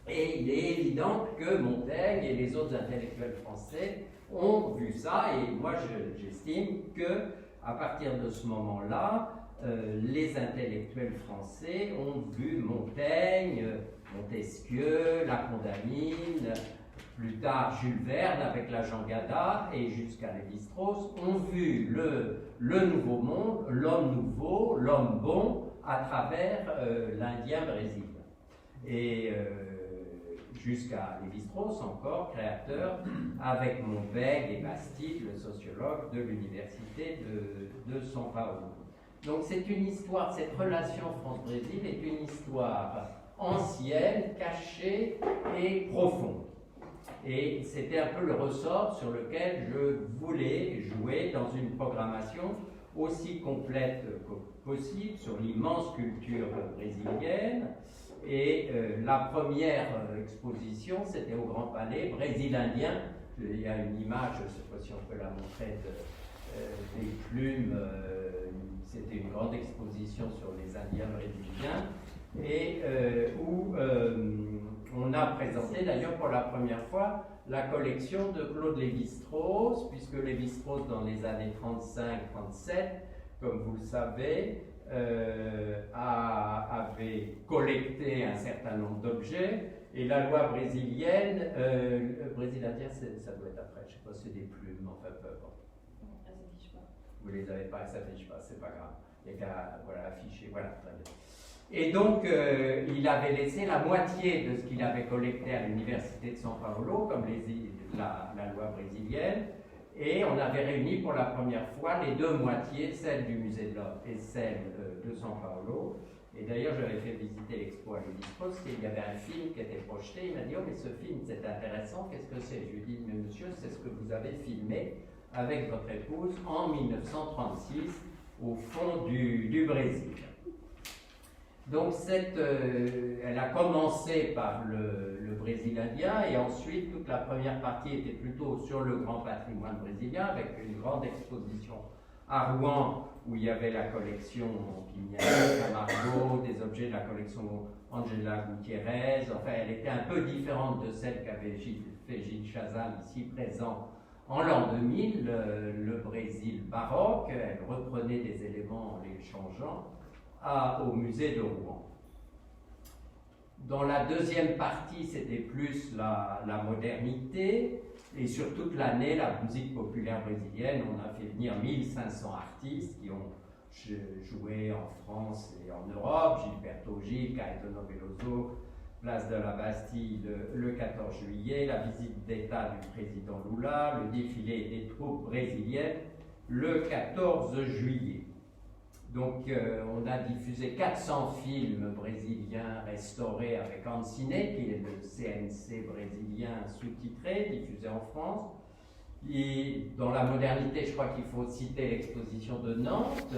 Et il est évident que Montaigne et les autres intellectuels français ont vu ça, et moi j'estime que à partir de ce moment-là, les intellectuels français ont vu Montaigne, Montesquieu, la Condamine, plus tard Jules Verne avec la Jangada et jusqu'à Lévi-Strauss, ont vu le nouveau monde, l'homme nouveau, l'homme bon, à travers l'Indien brésilien. Et jusqu'à Lévi-Strauss encore, créateur, avec Montbeg et Bastide, le sociologue de l'université de São Paulo. Donc c'est une histoire, cette relation France-Brésil est une histoire ancienne, cachée et profonde. Et c'était un peu le ressort sur lequel je voulais jouer dans une programmation aussi complète que possible sur l'immense culture brésilienne. Et la première exposition, c'était au Grand Palais, Brésil indien. Il y a une image, je ne sais pas si on peut la montrer, des plumes. C'était une grande exposition sur les Indiens brésiliens. Et où on a présenté d'ailleurs pour la première fois la collection de Claude Lévi-Strauss, puisque Lévi-Strauss dans les années 35-37, comme vous le savez, avait collecté un certain nombre d'objets, et la loi brésilienne, Brésil indien, ça doit être après, je ne sais pas, c'est des plumes, enfin peu importe. Ça s'affiche pas. Vous les avez pas, ça s'affiche pas, c'est pas grave. Il n'y a qu'à afficher, voilà, très bien. Et donc, il avait laissé la moitié de ce qu'il avait collecté à l'université de São Paulo, comme la loi brésilienne, et on avait réuni pour la première fois les deux moitiés, celle du musée de l'Homme et celle de São Paulo. Et d'ailleurs, j'avais fait visiter l'expo à Lévi-Strauss, et il y avait un film qui était projeté. Il m'a dit « Oh, mais ce film, c'est intéressant, qu'est-ce que c'est ?» Je lui ai dit « Mais monsieur, c'est ce que vous avez filmé avec votre épouse en 1936 au fond du Brésil. » Donc, elle a commencé par le Brésil indien, et ensuite, toute la première partie était plutôt sur le grand patrimoine brésilien, avec une grande exposition à Rouen, où il y avait la collection Camargo, des objets de la collection Angela Gutiérrez. Enfin, elle était un peu différente de celle qu'avait fait Gilles Chazal, ici présent en l'an 2000, le Brésil baroque. Elle reprenait des éléments en les changeant au musée de Rouen. Dans la deuxième partie, c'était plus la modernité, et sur toute l'année, la musique populaire brésilienne. On a fait venir 1500 artistes qui ont joué en France et en Europe, Gilberto Gil, Caetano Veloso, place de la Bastille le 14 juillet, la visite d'État du président Lula, le défilé des troupes brésiliennes le 14 juillet. Donc, on a diffusé 400 films brésiliens restaurés avec Ancine, qui est le CNC brésilien sous-titré, diffusé en France. Et dans la modernité, je crois qu'il faut citer l'exposition de Nantes,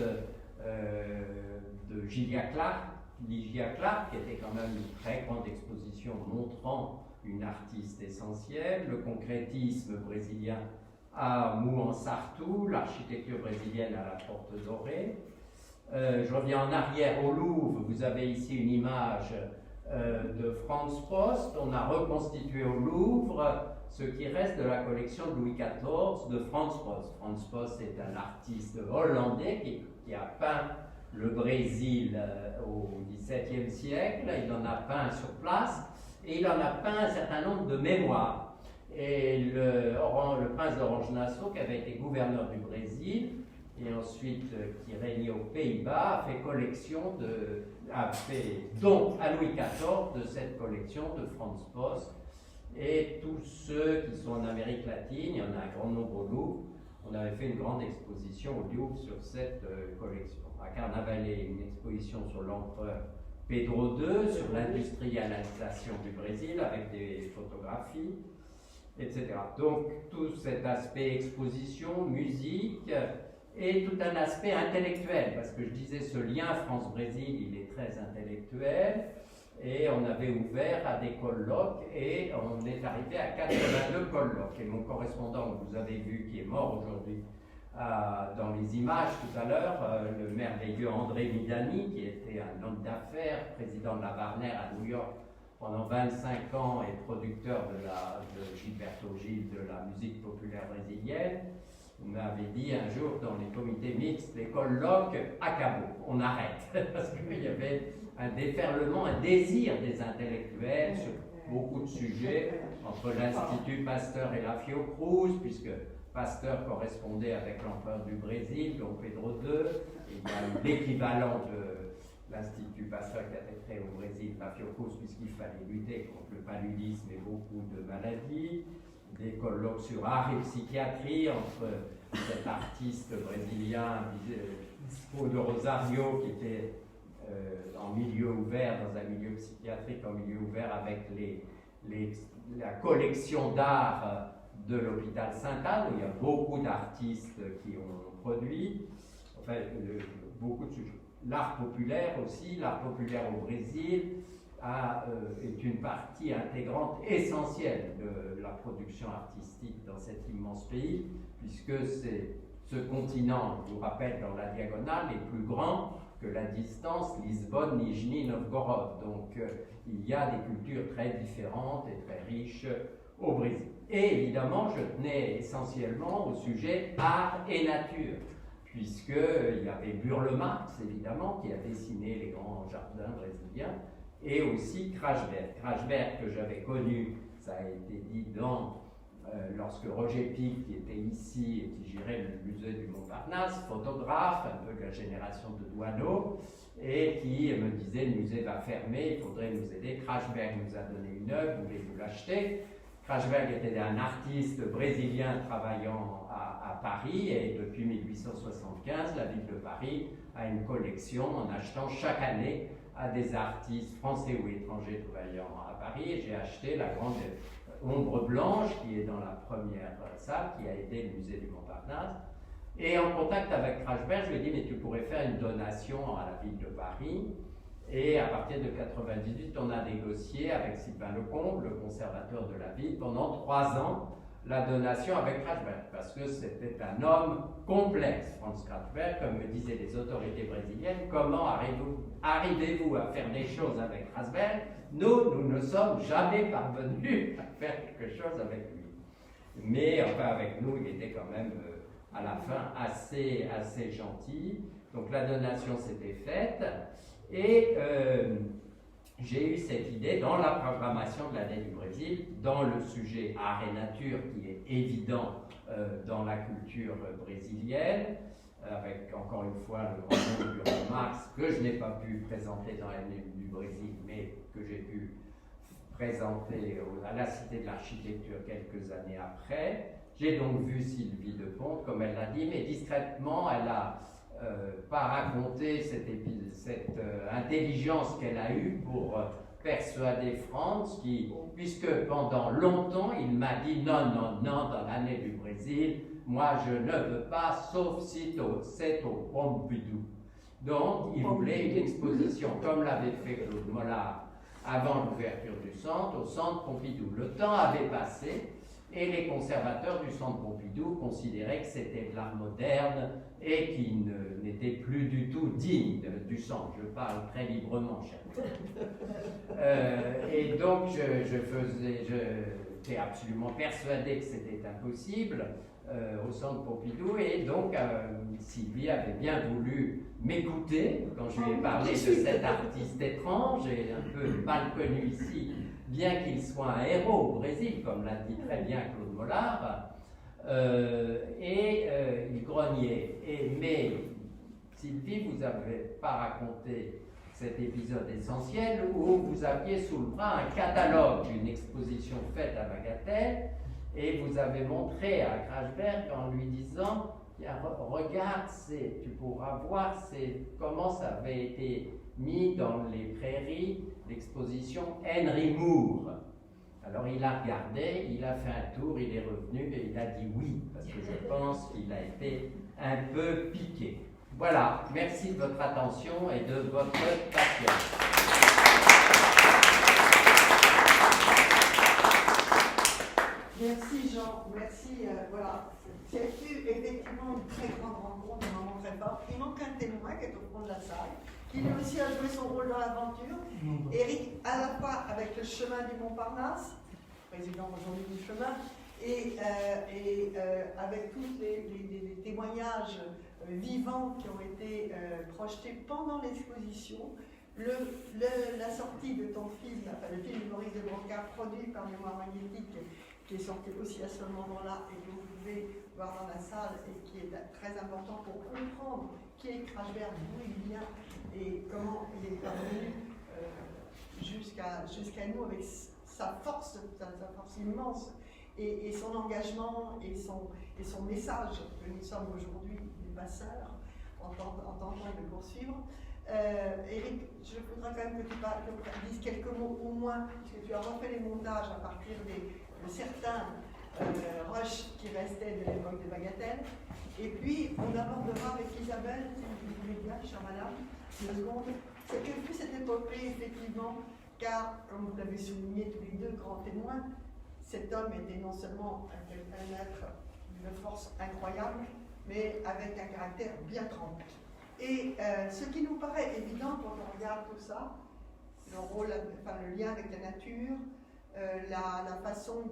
de Ligia Clark, qui était quand même une très grande exposition montrant une artiste essentielle, le concrétisme brésilien à Mouansartou, l'architecture brésilienne à la Porte Dorée. Je reviens en arrière au Louvre, vous avez ici une image de Franz Post. On a reconstitué au Louvre ce qui reste de la collection de Louis XIV de Franz Post. Franz Post est un artiste hollandais qui a peint le Brésil au XVIIe siècle. Il en a peint sur place et il en a peint un certain nombre de mémoires. Et le prince d'Orange-Nassau, qui avait été gouverneur du Brésil, et ensuite qui régnait aux Pays-Bas, a fait don à Louis XIV de cette collection de Franz Post. Et tous ceux qui sont en Amérique latine, il y en a un grand nombre au Louvre, on avait fait une grande exposition au Louvre sur cette collection. À Carnavalet, une exposition sur l'empereur Pedro II, sur l'industrialisation du Brésil avec des photographies, etc. Donc tout cet aspect exposition, musique, et tout un aspect intellectuel, parce que je disais ce lien France-Brésil, il est très intellectuel, et on avait ouvert à des colloques, et on est arrivé à 82 colloques. Et mon correspondant, que vous avez vu, qui est mort aujourd'hui dans les images tout à l'heure, le merveilleux André Midani, qui était un homme d'affaires, président de la Warner à New York pendant 25 ans et producteur de Gilberto Gil, de la musique populaire brésilienne. m'avait dit un jour dans les comités mixtes, les colloques, à Cabo, on arrête, parce qu'il y avait un déferlement, un désir des intellectuels sur beaucoup de sujets, entre l'Institut Pasteur et la Fiocruz, puisque Pasteur correspondait avec l'empereur du Brésil, Dom Pedro II, et il y a eu l'équivalent de l'Institut Pasteur qui a été créé au Brésil, la Fiocruz, puisqu'il fallait lutter contre le paludisme et beaucoup de maladies, des colloques sur art et psychiatrie entre cet artiste brésilien Bispo de Rosario qui était en milieu ouvert, dans un milieu psychiatrique en milieu ouvert avec la collection d'art de l'hôpital Sainte-Anne, où il y a beaucoup d'artistes qui ont produit, enfin beaucoup de sujets. L'art populaire aussi, l'art populaire au Brésil est une partie intégrante essentielle de la production artistique dans cet immense pays, puisque ce continent, je vous rappelle, dans la diagonale, est plus grand que la distance Lisbonne, Nijni Novgorod. Donc il y a des cultures très différentes et très riches au Brésil. Et évidemment, je tenais essentiellement au sujet art et nature, puisqu'il y avait Burle Marx, évidemment, qui a dessiné les grands jardins brésiliens, et aussi Krajberg. Krajberg, que j'avais connu, ça a été dit lorsque Roger Pic, qui était ici et qui gérait le musée du Montparnasse, photographe, un peu de la génération de Douaneau, et qui me disait le musée va fermer, il faudrait nous aider. Krajberg nous a donné une œuvre, voulez-vous l'acheter? Krajberg était un artiste brésilien travaillant à Paris, et depuis 1875, la ville de Paris a une collection en achetant chaque année à des artistes français ou étrangers travaillant à Paris, et j'ai acheté la grande Ombre Blanche qui est dans la première salle, qui a aidé le musée du Montparnasse. Et en contact avec Krajberg, je lui ai dit mais tu pourrais faire une donation à la ville de Paris. Et à partir de 1998, on a négocié avec Sylvain Lecombe, le conservateur de la ville, pendant 3 ans la donation avec Krajberg, parce que c'était un homme complexe, Franz Krajberg, comme me disaient les autorités brésiliennes. Comment arrivez-vous à faire des choses avec Krajberg? Nous ne sommes jamais parvenus à faire quelque chose avec lui. Mais enfin, avec nous, il était quand même à la fin assez gentil. Donc la donation s'était faite, et j'ai eu cette idée dans la programmation de l'année du Brésil, dans le sujet art et nature qui est évident dans la culture brésilienne, avec encore une fois le grand nom de Marx, que je n'ai pas pu présenter dans l'année du Brésil, mais que j'ai pu présenter à la Cité de l'Architecture quelques années après. J'ai donc vu Sylvie de Ponte, comme elle l'a dit, mais discrètement, elle n'a pas raconté cette intelligence qu'elle a eue pour persuader Franz, puisque pendant longtemps, il m'a dit non, dans l'année du Brésil, moi je ne veux pas, sauf si c'est au Pompidou. Donc, il voulait une exposition, comme l'avait fait Claude Mollard avant l'ouverture du centre, au centre Pompidou. Le temps avait passé, et les conservateurs du centre Pompidou considéraient que c'était de l'art moderne et qu'il n'était plus du tout digne du centre. Je parle très librement, cher. Et donc, j'étais absolument persuadé que c'était impossible au centre Pompidou, et donc Sylvie avait bien voulu m'écouter quand je lui ai parlé de cet artiste étrange et un peu mal connu ici, bien qu'il soit un héros au Brésil, comme l'a dit très bien Claude Mollard, il grognait. Mais Sylvie, vous n'avez pas raconté cet épisode essentiel où vous aviez sous le bras un catalogue d'une exposition faite à Bagatelle, et vous avez montré à Krajberg en lui disant regarde, tu pourras voir comment ça avait été mis dans les prairies, l'exposition Henry Moore. Alors il a regardé, il a fait un tour, il est revenu et il a dit oui, parce que je pense qu'il a été un peu piqué. Voilà, merci de votre attention et de votre patience. Merci Jean, merci. Voilà, c'est effectivement une très grande rencontre, un moment très fort. Il manque un témoin qui est au fond de la salle, qui lui aussi a joué son rôle dans l'aventure. Éric, à la fois avec le chemin du Montparnasse, président aujourd'hui du chemin, avec tous les témoignages vivants qui ont été projetés pendant l'exposition, la sortie de ton film, enfin, le film de Maurice de Broca, produit par Mémoire Magnétique, qui est sorti aussi à ce moment-là et que vous pouvez voir dans la salle et qui est très important pour comprendre qui est Krachberg, d'où il vient et comment il est parvenu jusqu'à nous avec sa force immense et son engagement et son message que nous sommes aujourd'hui des passeurs en tentant de le poursuivre. Éric, je voudrais quand même que tu dises quelques mots au moins, puisque tu as refait les montages à partir de certains rushs qui restaient de l'époque de Bagatelle. Et puis, on abordera avec Isabelle, si vous voulez bien, chère madame, 2 secondes, ce que fut cette épopée, effectivement, car, comme vous l'avez souligné tous les 2 grands témoins, cet homme était non seulement un être d'une force incroyable, mais avec un caractère bien trempé. Et ce qui nous paraît évident quand on regarde tout ça, le rôle, enfin, le lien avec la nature, la façon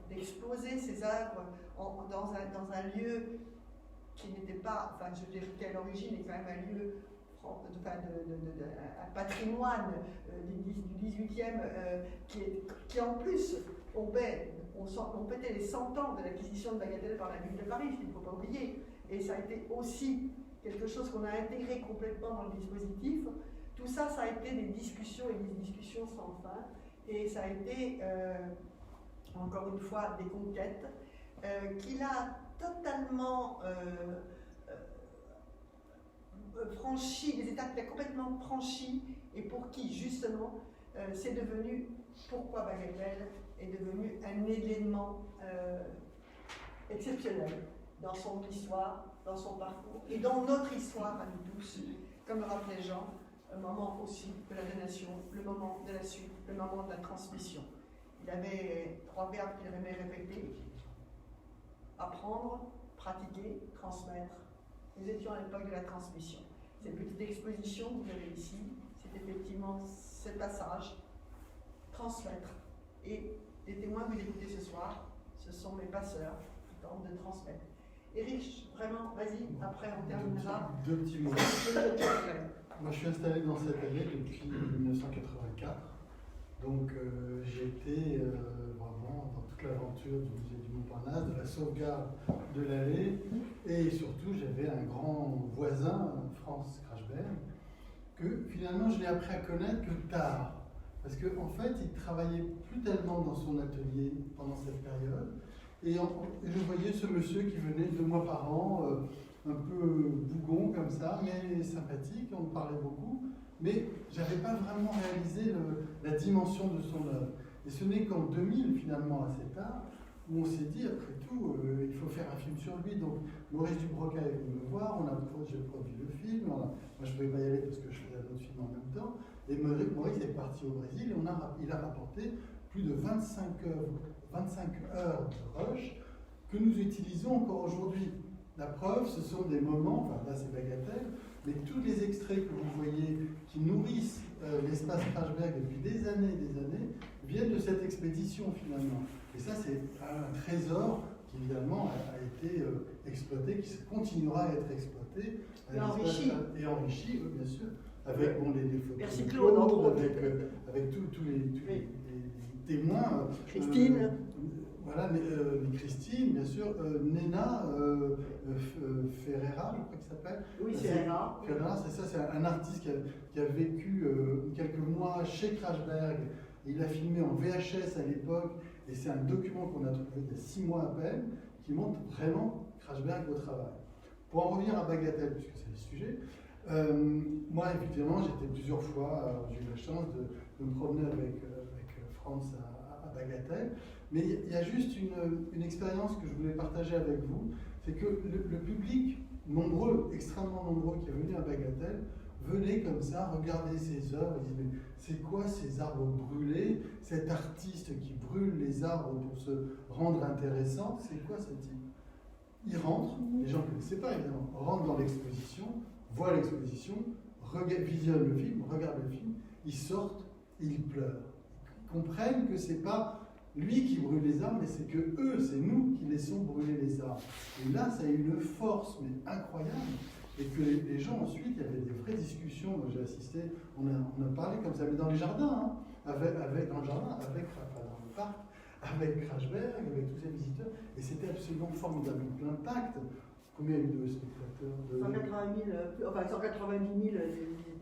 d'exposer ses œuvres dans un lieu qui n'était pas, enfin je dirais qu'à l'origine est quand même un lieu, un patrimoine du 18e qui en plus on fêtait les 100 ans de l'acquisition de Bagatelle par la ville de Paris, il ne faut pas oublier, et ça a été aussi quelque chose qu'on a intégré complètement dans le dispositif. Tout ça, ça a été des discussions et des discussions sans fin, et ça a été, encore une fois, des conquêtes qu'il a totalement franchi, des étapes qu'il a complètement franchies, et pour qui, justement, c'est devenu, pourquoi Bagatelle est devenu un élément exceptionnel dans son histoire, dans son parcours, et dans notre histoire à nous tous, comme le rappelait Jean, un moment aussi de la donation, le moment de la suite, le moment de la transmission. Il avait 3 verbes qu'il aimait répéter: apprendre, pratiquer, transmettre. Nous étions à l'époque de la transmission. Cette petite exposition que vous avez ici, c'est effectivement ce passage, transmettre. Et les témoins que vous écoutez ce soir, ce sont mes passeurs qui tentent de transmettre. Éric, vraiment, vas-y, après on terminera. 2 petits mots. Moi, je suis installé dans cette allée depuis 1984. Donc, j'étais vraiment dans toute l'aventure du musée du Montparnasse, de la sauvegarde de l'allée. Et surtout, j'avais un grand voisin, Franz Krachberg, que finalement, je l'ai appris à connaître que tard. Parce qu'en fait, il travaillait plus tellement dans son atelier pendant cette période. Et je voyais ce monsieur qui venait 2 mois par an, un peu bougon comme ça, mais sympathique, on parlait beaucoup, mais je n'avais pas vraiment réalisé la dimension de son œuvre. Et ce n'est qu'en 2000, finalement, assez tard, où on s'est dit, après tout, il faut faire un film sur lui. Donc Maurice Dubroca est venu me voir, j'ai produit le film, moi je ne pouvais pas y aller parce que je faisais un autre film en même temps, et Maurice est parti au Brésil et il a rapporté plus de 25 heures de rush que nous utilisons encore aujourd'hui. La preuve, ce sont des moments, enfin là c'est Bagatelle, mais tous les extraits que vous voyez qui nourrissent l'espace Krachberg depuis des années, viennent de cette expédition finalement. Et ça c'est un trésor qui évidemment a été exploité, qui continuera à être exploité. Et enrichi, bien sûr, avec les photos. Merci Claude, entre autres. Avec tous les témoins. Christine. Voilà, Christine, bien sûr, Nena Ferreira, je crois qu'il s'appelle. Oui, Ferreira. Ferreira, c'est ça, c'est un artiste qui a vécu quelques mois chez Krachberg. Il a filmé en VHS à l'époque, et c'est un document qu'on a trouvé il y a 6 mois à peine, qui montre vraiment Krachberg au travail. Pour en revenir à Bagatelle, puisque c'est le sujet, moi, effectivement, j'étais plusieurs fois, j'ai eu la chance de me promener avec Franz à Bagatelle. Mais il y a juste une expérience que je voulais partager avec vous, c'est que le public, nombreux, extrêmement nombreux, qui est venu à Bagatelle, venait comme ça regarder ses œuvres et disait: mais c'est quoi ces arbres brûlés, cet artiste qui brûle les arbres pour se rendre intéressant, c'est quoi ce type? Ils rentrent, les gens ne connaissaient pas évidemment, rentrent dans l'exposition, voient l'exposition, visionnent le film, regardent le film, ils sortent et ils pleurent. Ils comprennent que c'est pas lui qui brûle les armes, mais c'est que eux, c'est nous qui laissons brûler les armes. Et là, ça a eu une force mais incroyable. Et que les gens ensuite, il y avait des vraies discussions. Moi, j'ai assisté, on a parlé comme ça, mais dans les jardins, dans le jardin, enfin, dans le parc, avec Krachberg, avec tous ces visiteurs. Et c'était absolument formidable. Donc l'impact, combien il y a eu de spectateurs 190 000 visiteurs.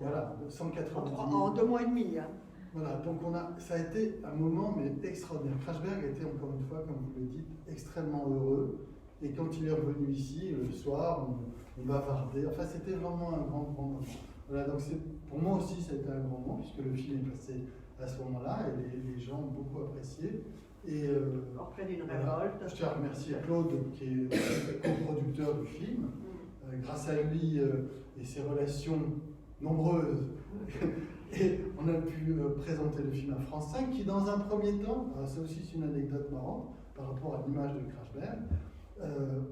Voilà, 190 000. En 2 mois et demi. Hein. Voilà, donc ça a été un moment mais extraordinaire. Krachberg était encore une fois, comme vous le dites, extrêmement heureux. Et quand il est revenu ici, le soir, on bavardait. Enfin, c'était vraiment un grand moment. Voilà, donc pour moi aussi, ça a été un grand moment, puisque le film est passé à ce moment-là, et les gens ont beaucoup apprécié. Et après d'une révolte. Je tiens à remercier Claude, qui est coproducteur du film. Grâce à lui et ses relations nombreuses, et on a pu présenter le film à France 5, qui dans un premier temps, c'est aussi une anecdote marrante par rapport à l'image de Krachberg,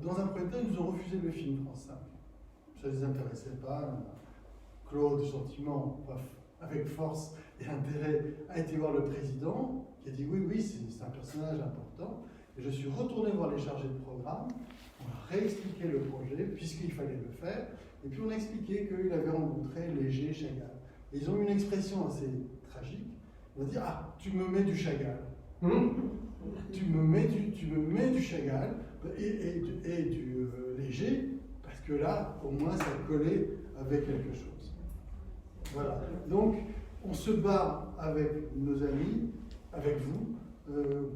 dans un premier temps, ils nous ont refusé le film France 5. Ça ne les intéressait pas. Claude, gentiment, avec force et intérêt, a été voir le président, qui a dit oui, c'est un personnage important. Et je suis retourné voir les chargés de programme, on a réexpliqué le projet, puisqu'il fallait le faire, et puis on a expliqué qu'il avait rencontré Léger, Chagall. Et ils ont eu une expression assez tragique, ils vont dire « Ah, tu me mets du Chagall. Tu me mets du Chagall et du Léger, parce que là, au moins, ça collait avec quelque chose. » Voilà. Donc, on se bat avec nos amis, avec vous,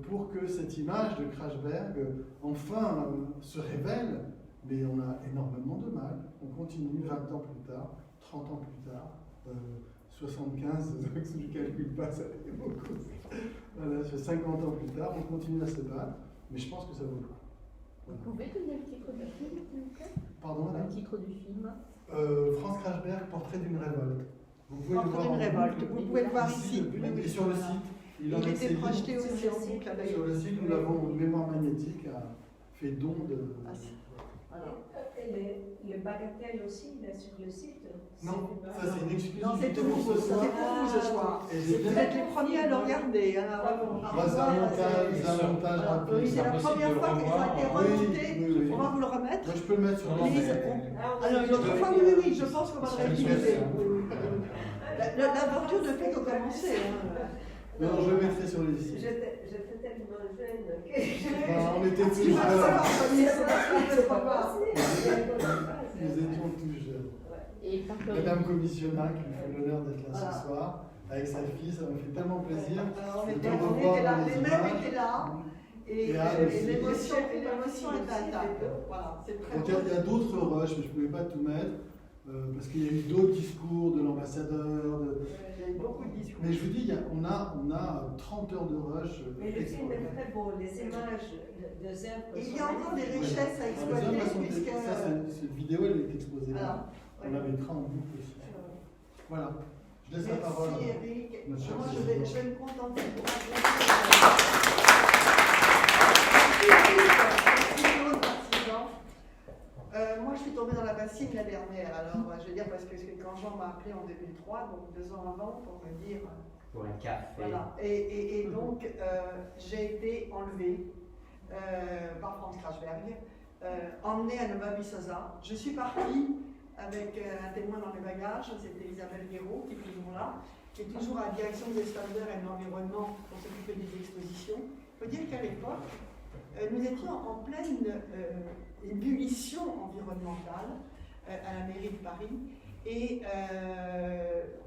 pour que cette image de Krachberg, enfin, se révèle, mais on a énormément de mal. On continue 20 ans plus tard, 30 ans plus tard, 75, si je ne calcule pas, ça fait beaucoup. Voilà, 50 ans plus tard, on continue à se battre, mais je pense que ça vaut le coup. Vous pouvez donner le titre du film, s'il vous plaît? Pardon, madame? Le titre du film. Franz Krachberg, Portrait d'une révolte. Vous pouvez Portrait d'une révolte, vous pouvez le voir ici. Et sur le site. Il était projeté aussi en boucle avec. Sur le site, nous l'avons, Mémoire magnétique a fait don de. Voilà. Et le bagatelle aussi, il est sur le site. Non, ça c'est une exclusivité. Non, c'est tout nouveau, ça c'est pour vous ce soir. Vous êtes les premiers à le regarder. C'est un montage rapide. Oui, c'est la première fois que ça a été remonté. On va vous le remettre. Moi, je peux le mettre sur le site. Alors, une autre fois, oui, je pense qu'on va le réutiliser. L'aventure ne fait que commencer. Non, je le mettrai sur le site. J'étais tellement jeune que... On était tous jeunes. Nous étions tous jeunes. Madame Commissionnat, qui me fait l'honneur d'être là ce soir, avec sa fille, ça m'a fait tellement plaisir. On était là, les mêmes étaient là, et l'émotion était intacte. Voilà, c'est très donc il y a d'autres rushs, mais je ne pouvais pas tout mettre. Parce qu'il y a eu d'autres discours de l'ambassadeur. Il y a eu beaucoup de discours. Mais je vous dis, on a 30 heures de rush. Mais le film est très beau, les images de œuvres. Il y a encore des richesses à exploiter, puisque. Cette vidéo, elle est exposée là. On la mettra en boucle aussi. Voilà. Je laisse la parole. Merci Eric. Moi, Monsieur je vais me contenter pour moi, je suis tombée dans la bassine la dernière. Alors, je veux dire, parce que quand Jean m'a appelé en 2003, donc 2 ans avant, pour me dire. Pour un café. Voilà. Et donc, j'ai été enlevée par Franz Krachberg, emmenée à Nova Viçosa. Je suis partie avec un témoin dans les bagages, c'était Isabelle Guéraud, qui est toujours là, qui est toujours à la direction des standards et de l'environnement pour s'occuper des expositions. Il faut dire qu'à l'époque, nous étions en pleine ébullition environnementale à la mairie de Paris et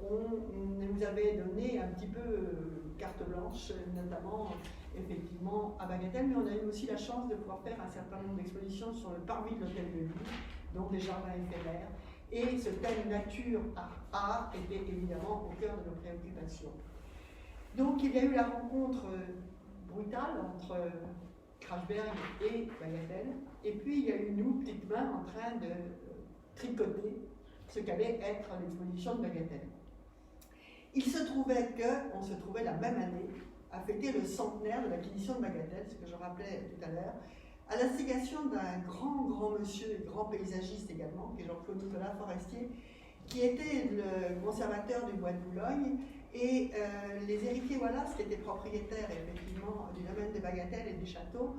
on nous avait donné un petit peu carte blanche, notamment effectivement à Bagatelle, mais on a eu aussi la chance de pouvoir faire un certain nombre d'expositions sur le parvis de l'hôtel de ville, donc des jardins éphémères, et ce thème nature art était évidemment au cœur de nos préoccupations. Donc il y a eu la rencontre brutale entre Krachberg et Bagatelle, et puis il y a eu nous, petites mains, en train de tricoter ce qu'allait être l'exposition de Bagatelle. Il se trouvait qu'on se trouvait la même année à fêter le centenaire de l'acquisition de Bagatelle, ce que je rappelais tout à l'heure, à l'instigation d'un grand monsieur et grand paysagiste également, qui est Jean-Claude Nicolas Forestier, qui était le conservateur du bois de Boulogne Et les héritiers Wallace, qui étaient propriétaires effectivement du domaine de Bagatelle et du château,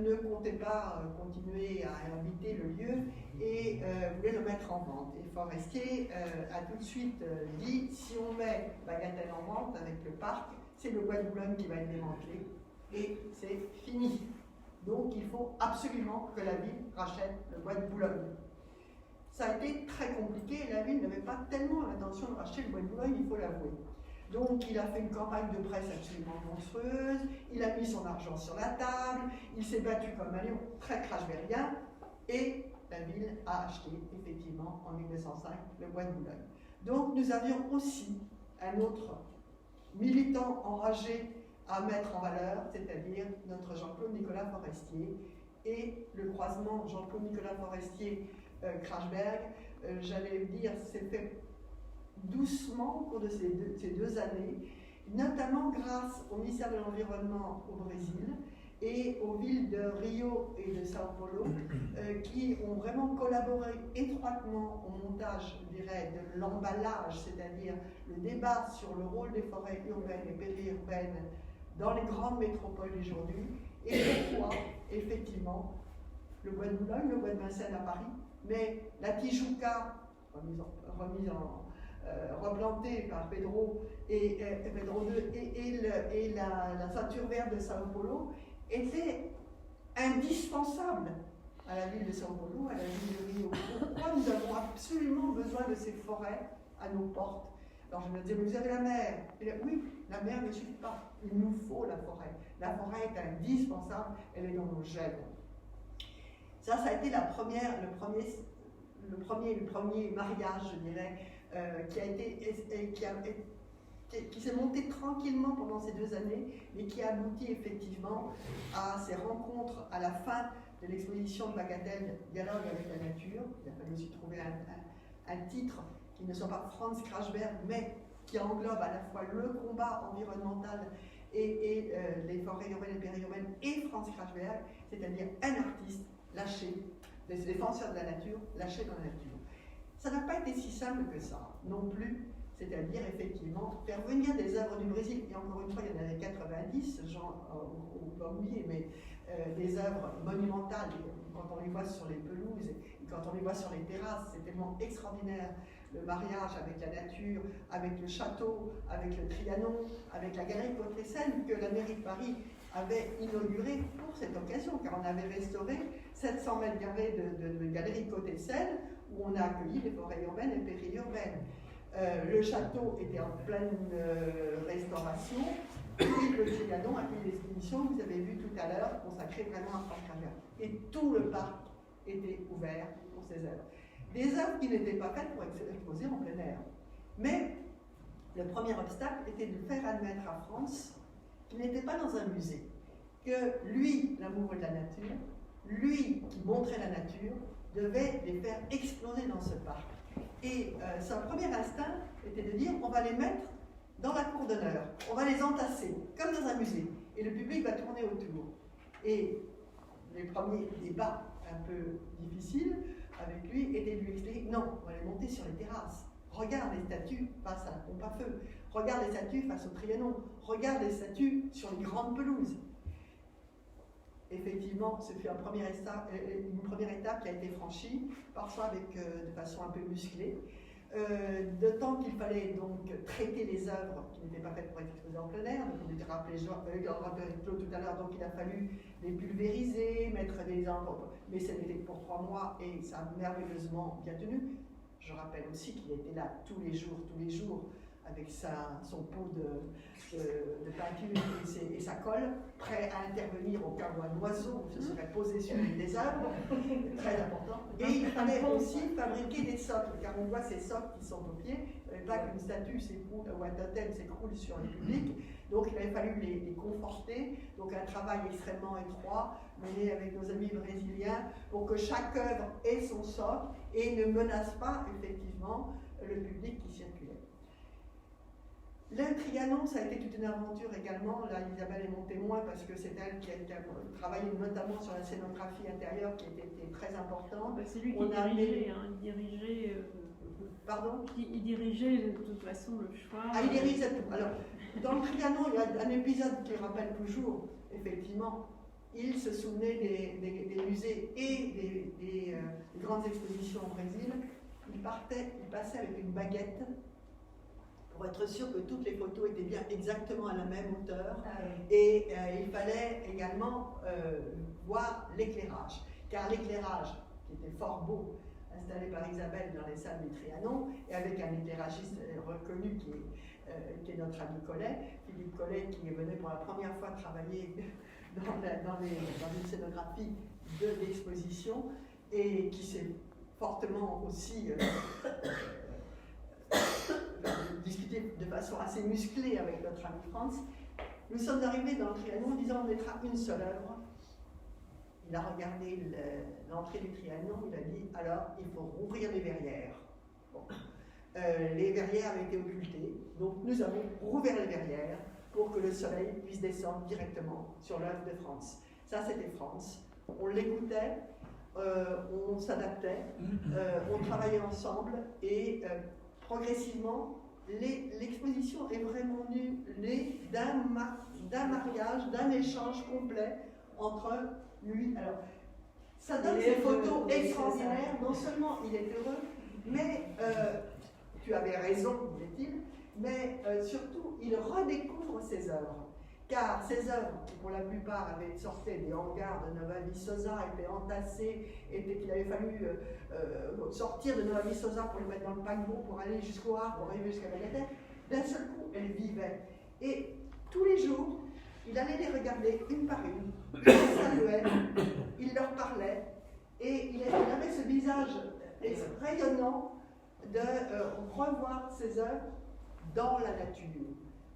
ne comptaient pas continuer à habiter le lieu et voulaient le mettre en vente. Et Forestier a tout de suite dit, si on met Bagatelle en vente avec le parc, c'est le bois de Boulogne qui va être démantelé et c'est fini. Donc il faut absolument que la ville rachète le bois de Boulogne. Ça a été très compliqué et la ville n'avait pas tellement l'intention de racheter le bois de Boulogne, il faut l'avouer. Donc il a fait une campagne de presse absolument monstrueuse, il a mis son argent sur la table, il s'est battu comme un lion, très crashberrien, et la ville a acheté effectivement en 1905 le bois de Boulogne. Donc nous avions aussi un autre militant enragé à mettre en valeur, c'est-à-dire notre Jean-Claude Nicolas Forestier, et le croisement Jean-Claude Nicolas Forestier Krachberg, j'allais dire, s'est fait doucement au cours de ces deux années, notamment grâce au ministère de l'Environnement au Brésil et aux villes de Rio et de Sao Paulo, qui ont vraiment collaboré étroitement au montage, je dirais, de l'emballage, c'est-à-dire le débat sur le rôle des forêts urbaines et périurbaines dans les grandes métropoles d'aujourd'hui, et pourquoi, effectivement, le bois de Boulogne, le bois de Vincennes à Paris, mais la Tijuca, replantée par Pedro et Pedro II et la ceinture verte de Sao Paulo, était indispensable à la ville de Sao Paulo, à la ville de Rio. Pourquoi nous avons absolument besoin de ces forêts à nos portes? Alors je me disais, mais vous avez la mer. Et là, oui, la mer ne suffit pas. Il nous faut la forêt. La forêt est indispensable, elle est dans nos gènes. Ça a été le premier mariage, je dirais, qui s'est monté tranquillement pendant ces 2 années, mais qui a abouti effectivement à ces rencontres à la fin de l'exposition de Bagatelle, Dialogue avec la nature. Il a fallu aussi trouver un titre qui ne soit pas Franz Krachberg, mais qui englobe à la fois le combat environnemental et les forêts urbaines et périurbaines et Franz Krachberg, c'est-à-dire un artiste lâché, des défenseurs de la nature lâchés dans la nature. Ça n'a pas été si simple que ça, non plus, c'est-à-dire effectivement faire venir des œuvres du Brésil, et encore une fois il y en avait 90, on va oublier, mais des œuvres monumentales, quand on les voit sur les pelouses, et quand on les voit sur les terrasses, c'est tellement extraordinaire, le mariage avec la nature, avec le château, avec le Trianon, avec la galerie Côte-les-Seines, que la mairie de Paris avait inauguré pour cette occasion, car on avait restauré 700 mètres carrés de galerie Côte-les-Seines, où on a accueilli les forêts urbaines et périurbaines. Le château était en pleine restauration, et le Trianon a accueilli l'exposition que vous avez vue tout à l'heure, consacrée vraiment à Franz Krachberg. Et tout le parc était ouvert pour ces œuvres. Des œuvres qui n'étaient pas faites pour être exposées en plein air. Mais le premier obstacle était de faire admettre à France qu'il n'était pas dans un musée, que lui, l'amoureux de la nature, lui qui montrait la nature, devait les faire exploser dans ce parc. Et son premier instinct était de dire, on va les mettre dans la cour d'honneur, on va les entasser, comme dans un musée, et le public va tourner autour. Et les premiers débats un peu difficiles avec lui étaient de lui expliquer, non, on va les monter sur les terrasses. Regarde les statues face à la pompe à feu, regarde les statues face au Trianon, regarde les statues sur les grandes pelouses. Effectivement, ce fut une première étape qui a été franchie, parfois de façon un peu musclée. D'autant qu'il fallait donc traiter les œuvres qui n'étaient pas faites pour être exposées en plein air, donc on était rappelé Claude tout à l'heure, donc il a fallu les pulvériser, mettre des arbres, mais ça n'était que pour 3 mois et ça a merveilleusement bien tenu. Je rappelle aussi qu'il était là tous les jours, avec son pot de peinture et sa colle, prêt à intervenir au cas où un oiseau se serait posé sur une des œuvres, très important. Et il fallait aussi fabriquer des socles, car on voit ces socles qui sont au pied, il ne fallait pas qu'une statue s'écroule ou un totem s'écroule sur le public, donc il avait fallu les conforter, donc un travail extrêmement étroit, mené avec nos amis brésiliens, pour que chaque œuvre ait son socle et ne menace pas effectivement le public qui circulait. Le Trianon, ça a été toute une aventure également. Là, Isabelle est mon témoin parce que c'est elle qui a travaillé notamment sur la scénographie intérieure qui était très importante. C'est lui qui dirigeait, Pardon? Il dirigeait de toute façon le choix. Ah, il dirigeait tout. Alors, dans le Trianon, il y a un épisode qui rappelle toujours, effectivement, il se souvenait des musées et des grandes expositions au Brésil. Il passait avec une baguette pour être sûr que toutes les photos étaient bien exactement à la même hauteur. Et il fallait également voir l'éclairage, car l'éclairage, qui était fort beau, installé par Isabelle dans les salles du Trianon, et avec un éclairagiste reconnu qui est notre ami Collet, Philippe Collet, qui venait pour la première fois travailler dans une scénographie de l'exposition, et qui s'est fortement aussi discuté de façon assez musclée avec notre ami Franz. Nous sommes arrivés dans le Trianon en disant on mettra une seule œuvre. Il a regardé l'entrée du Trianon, il a dit alors il faut rouvrir les verrières. Bon. Les verrières avaient été occultées, donc nous avons rouvert les verrières pour que le soleil puisse descendre directement sur l'œuvre de Franz. Ça c'était Franz. On l'écoutait, on s'adaptait, on travaillait ensemble et progressivement l'exposition est vraiment née d'un mariage, d'un échange complet entre lui. Alors, ça donne ces photos extraordinaires. Non seulement il est heureux, mais tu avais raison, disait-il, mais surtout il redécouvre ses œuvres. Car ces œuvres, qui pour la plupart sortaient des hangars de Nova Viçosa, étaient entassées, et qu'il avait fallu sortir de Nova Viçosa pour les mettre dans le paquebot, pour aller jusqu'au Havre, pour arriver jusqu'à Bagatelle, d'un seul coup, elles vivaient. Et tous les jours, il allait les regarder une par une, il les saluait, il leur parlait, et il avait ce visage rayonnant de revoir ses œuvres dans la nature,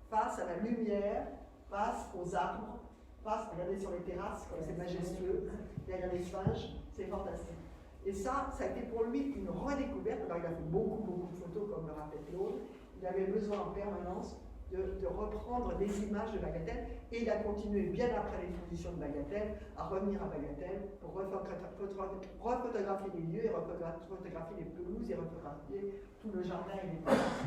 face à la lumière, face aux arbres, regardez sur les terrasses, comme c'est majestueux, derrière les sphinges, c'est fantastique. Et ça a été pour lui une redécouverte. Alors il a fait beaucoup de photos, comme le rappelait Claude. Il avait besoin en permanence de reprendre des images de Bagatelle, et il a continué bien après l'exposition de Bagatelle à revenir à Bagatelle pour refotographier les lieux, et refotographier les pelouses, et refotographier tout le jardin et les terrasses.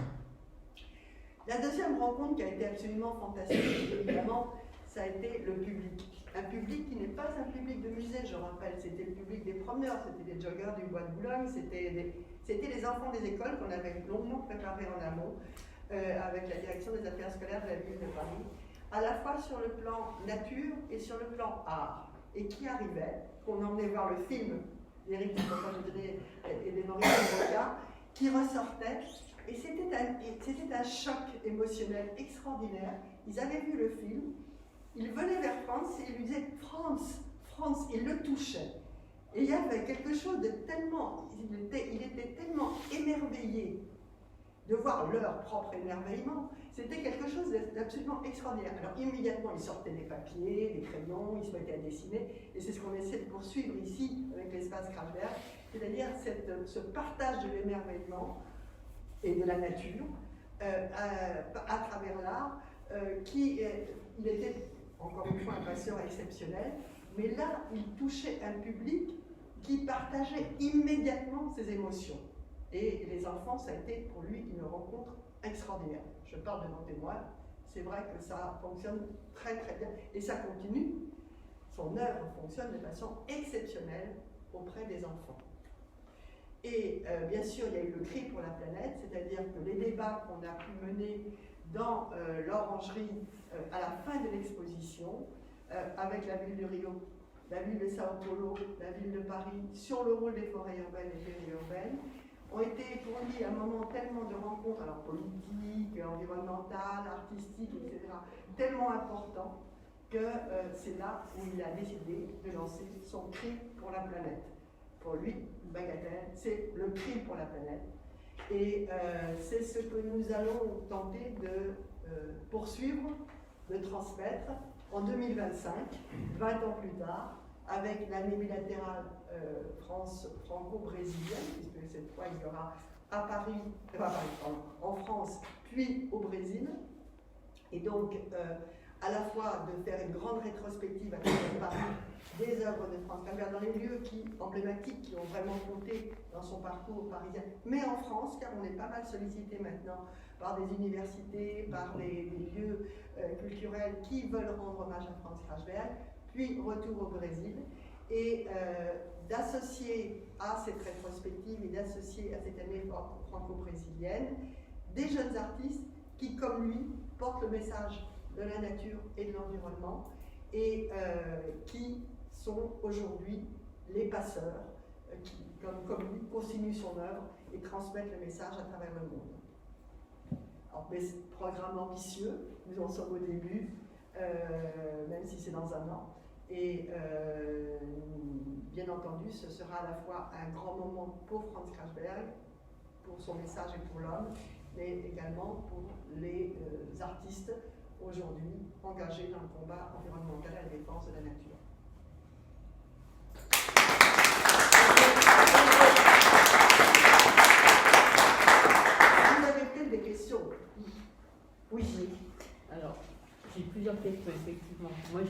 La deuxième rencontre qui a été absolument fantastique, évidemment, ça a été le public. Un public qui n'est pas un public de musée, je rappelle, c'était le public des promeneurs, c'était des joggers du Bois de Boulogne, c'était les enfants des écoles qu'on avait longuement préparés en amont, avec la direction des affaires scolaires de la ville de Paris, à la fois sur le plan nature et sur le plan art, et qui arrivait, qu'on emmenait voir le film d'Éric Dupond-Aigret et des Maurice Boca, qui ressortait. Et c'était un choc émotionnel extraordinaire. Ils avaient vu le film, ils venaient vers Franz et ils lui disaient Franz, il le touchait. Et il y avait quelque chose de tellement, il était tellement émerveillé de voir leur propre émerveillement. C'était quelque chose d'absolument extraordinaire. Alors immédiatement, ils sortaient des papiers, des crayons, ils se mettaient à dessiner, et c'est ce qu'on essaie de poursuivre ici avec l'espace Kraftwerk, c'est-à-dire ce partage de l'émerveillement et de la nature à travers l'art, il était encore une fois un passeur exceptionnel, mais là il touchait un public qui partageait immédiatement ses émotions. Et les enfants, ça a été pour lui une rencontre extraordinaire. Je parle devant témoin, c'est vrai que ça fonctionne très bien, et ça continue. Son œuvre fonctionne de façon exceptionnelle auprès des enfants. Et bien sûr, il y a eu le cri pour la planète, c'est-à-dire que les débats qu'on a pu mener dans l'orangerie à la fin de l'exposition, avec la ville de Rio, la ville de Sao Paulo, la ville de Paris, sur le rôle des forêts urbaines et périurbaines, ont été pour lui un moment tellement de rencontres, alors politiques, environnementales, artistiques, etc., tellement important que c'est là où il a décidé de lancer son cri pour la planète. Pour lui, Bagatelle, c'est le cri pour la planète. Et c'est ce que nous allons tenter de poursuivre, de transmettre en 2025, 20 ans plus tard, avec l'année bilatérale franco-brésilienne, puisque cette fois il y aura à Paris, en France, puis au Brésil. Et donc, à la fois de faire une grande rétrospective à travers Paris des œuvres de Franz Kalber dans les lieux emblématiques qui ont vraiment compté dans son parcours parisien, mais en France, car on est pas mal sollicité maintenant par des universités, par des lieux culturels qui veulent rendre hommage à Franz Krachberg, puis retour au Brésil, et d'associer à cette rétrospective et d'associer à cette année franco-brésilienne des jeunes artistes qui, comme lui, portent le message de la nature et de l'environnement et qui sont aujourd'hui les passeurs qui, comme lui, continuent son œuvre et transmettent le message à travers le monde. Alors, mais programme ambitieux, nous en sommes au début, même si c'est dans un an. Et bien entendu, ce sera à la fois un grand moment pour Franz Krachberg, pour son message et pour l'homme, mais également pour les artistes aujourd'hui engagés dans le combat environnemental et la défense de la nature. Vous avez peut-être des questions? Oui. Alors, j'ai plusieurs questions, effectivement. Moi,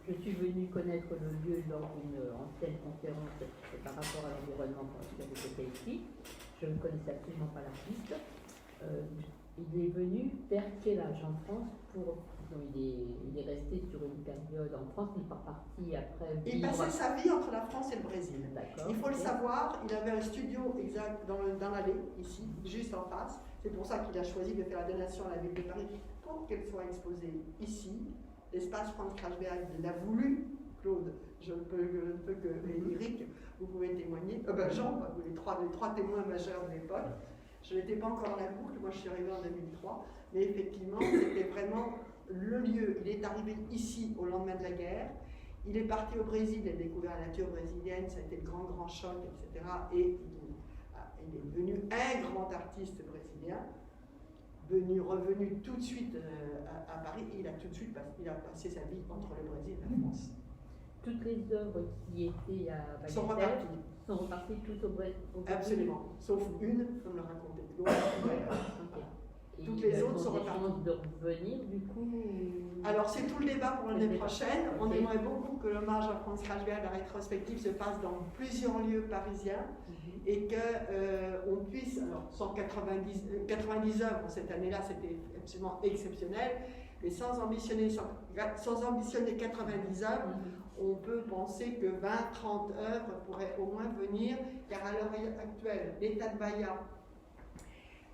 je suis venue connaître le lieu lors d'une ancienne conférence par rapport à l'environnement quand j'étais ici. Je ne connaissais absolument pas l'artiste. Il est venu vers quel âge en France pour... Donc, il est resté sur une période en France, il n'est pas parti après... Il passait sa vie entre la France et le Brésil. Il faut le savoir, il avait un studio exact dans l'allée, ici, juste en face. C'est pour ça qu'il a choisi de faire la donation à la ville de Paris pour qu'elle soit exposée ici. L'espace Franz Krachberg, il l'a voulu, Claude, je ne peux que, et Eric, vous pouvez témoigner, Jean, les trois témoins majeurs de l'époque. Je n'étais pas encore à la boucle, moi je suis arrivée en 2003, mais effectivement, c'était vraiment le lieu. Il est arrivé ici au lendemain de la guerre, il est parti au Brésil, il a découvert la nature brésilienne, ça a été le grand choc, etc. Et il est devenu un grand artiste brésilien, revenu tout de suite à Paris, et il a tout de suite passé sa vie entre le Brésil et la France. Toutes les œuvres qui étaient à Bagatelle sont reparties toutes au Brésil. Absolument, sauf une, comme le racontait Claude. Toutes les autres sont reparties. De revenir, du coup. Alors, c'est tout le débat pour l'année prochaine. On aimerait beaucoup que l'hommage à Franz Krachberg, la rétrospective, se passe dans plusieurs lieux parisiens et qu'on puisse, alors 90 œuvres cette année-là, c'était absolument exceptionnel, mais sans ambitionner 90 œuvres, on peut penser que 20-30 œuvres pourraient au moins venir, car à l'heure actuelle, l'État de Bahia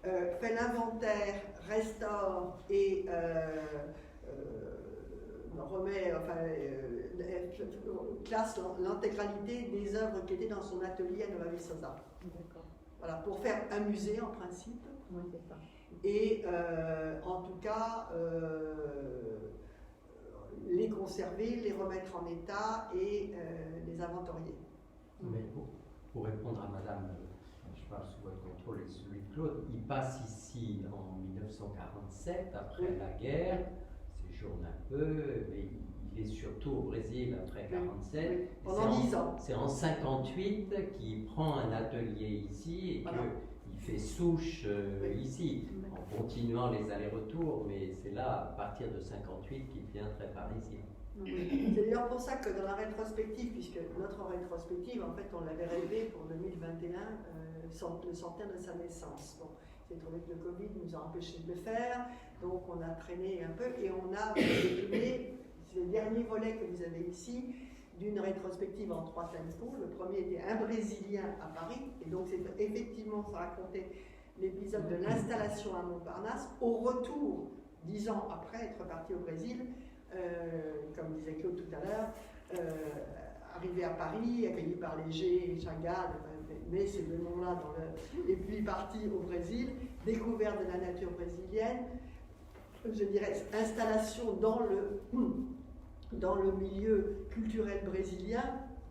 fait l'inventaire, restaure et classe l'intégralité des œuvres qui étaient dans son atelier à Nova Viçosa. Voilà, pour faire un musée en principe. Oui, c'est ça. Et en tout cas, les conserver, les remettre en état et les inventorier. Mais pour répondre à Madame, je parle sous votre contrôle et celui de Claude, il passe ici en 1947, après la guerre, séjourne un peu, mais il est surtout au Brésil après 1947. Oui, pendant 10 ans. C'est en 1958 qu'il prend un atelier ici et qu'il fait souche ici, en continuant les allers-retours, mais c'est là, à partir de 1958, qu'il devient très parisien. C'est d'ailleurs pour ça que dans la rétrospective, puisque notre rétrospective, en fait, on l'avait rêvé pour 2021, le centenaire de sa naissance. Bon, c'est trouvé que le Covid nous a empêchés de le faire, donc on a traîné un peu et on a publié, c'est le dernier volet que vous avez ici, d'une rétrospective en 3 tempos. Le premier était un Brésilien à Paris, et donc effectivement, ça racontait l'épisode de l'installation à Montparnasse, au retour, 10 ans après être parti au Brésil, comme disait Claude tout à l'heure, arrivé à Paris, accueilli par Léger et Chagall, mais ces deux noms-là, et puis parti au Brésil, découverte de la nature brésilienne, je dirais installation dans le milieu culturel brésilien,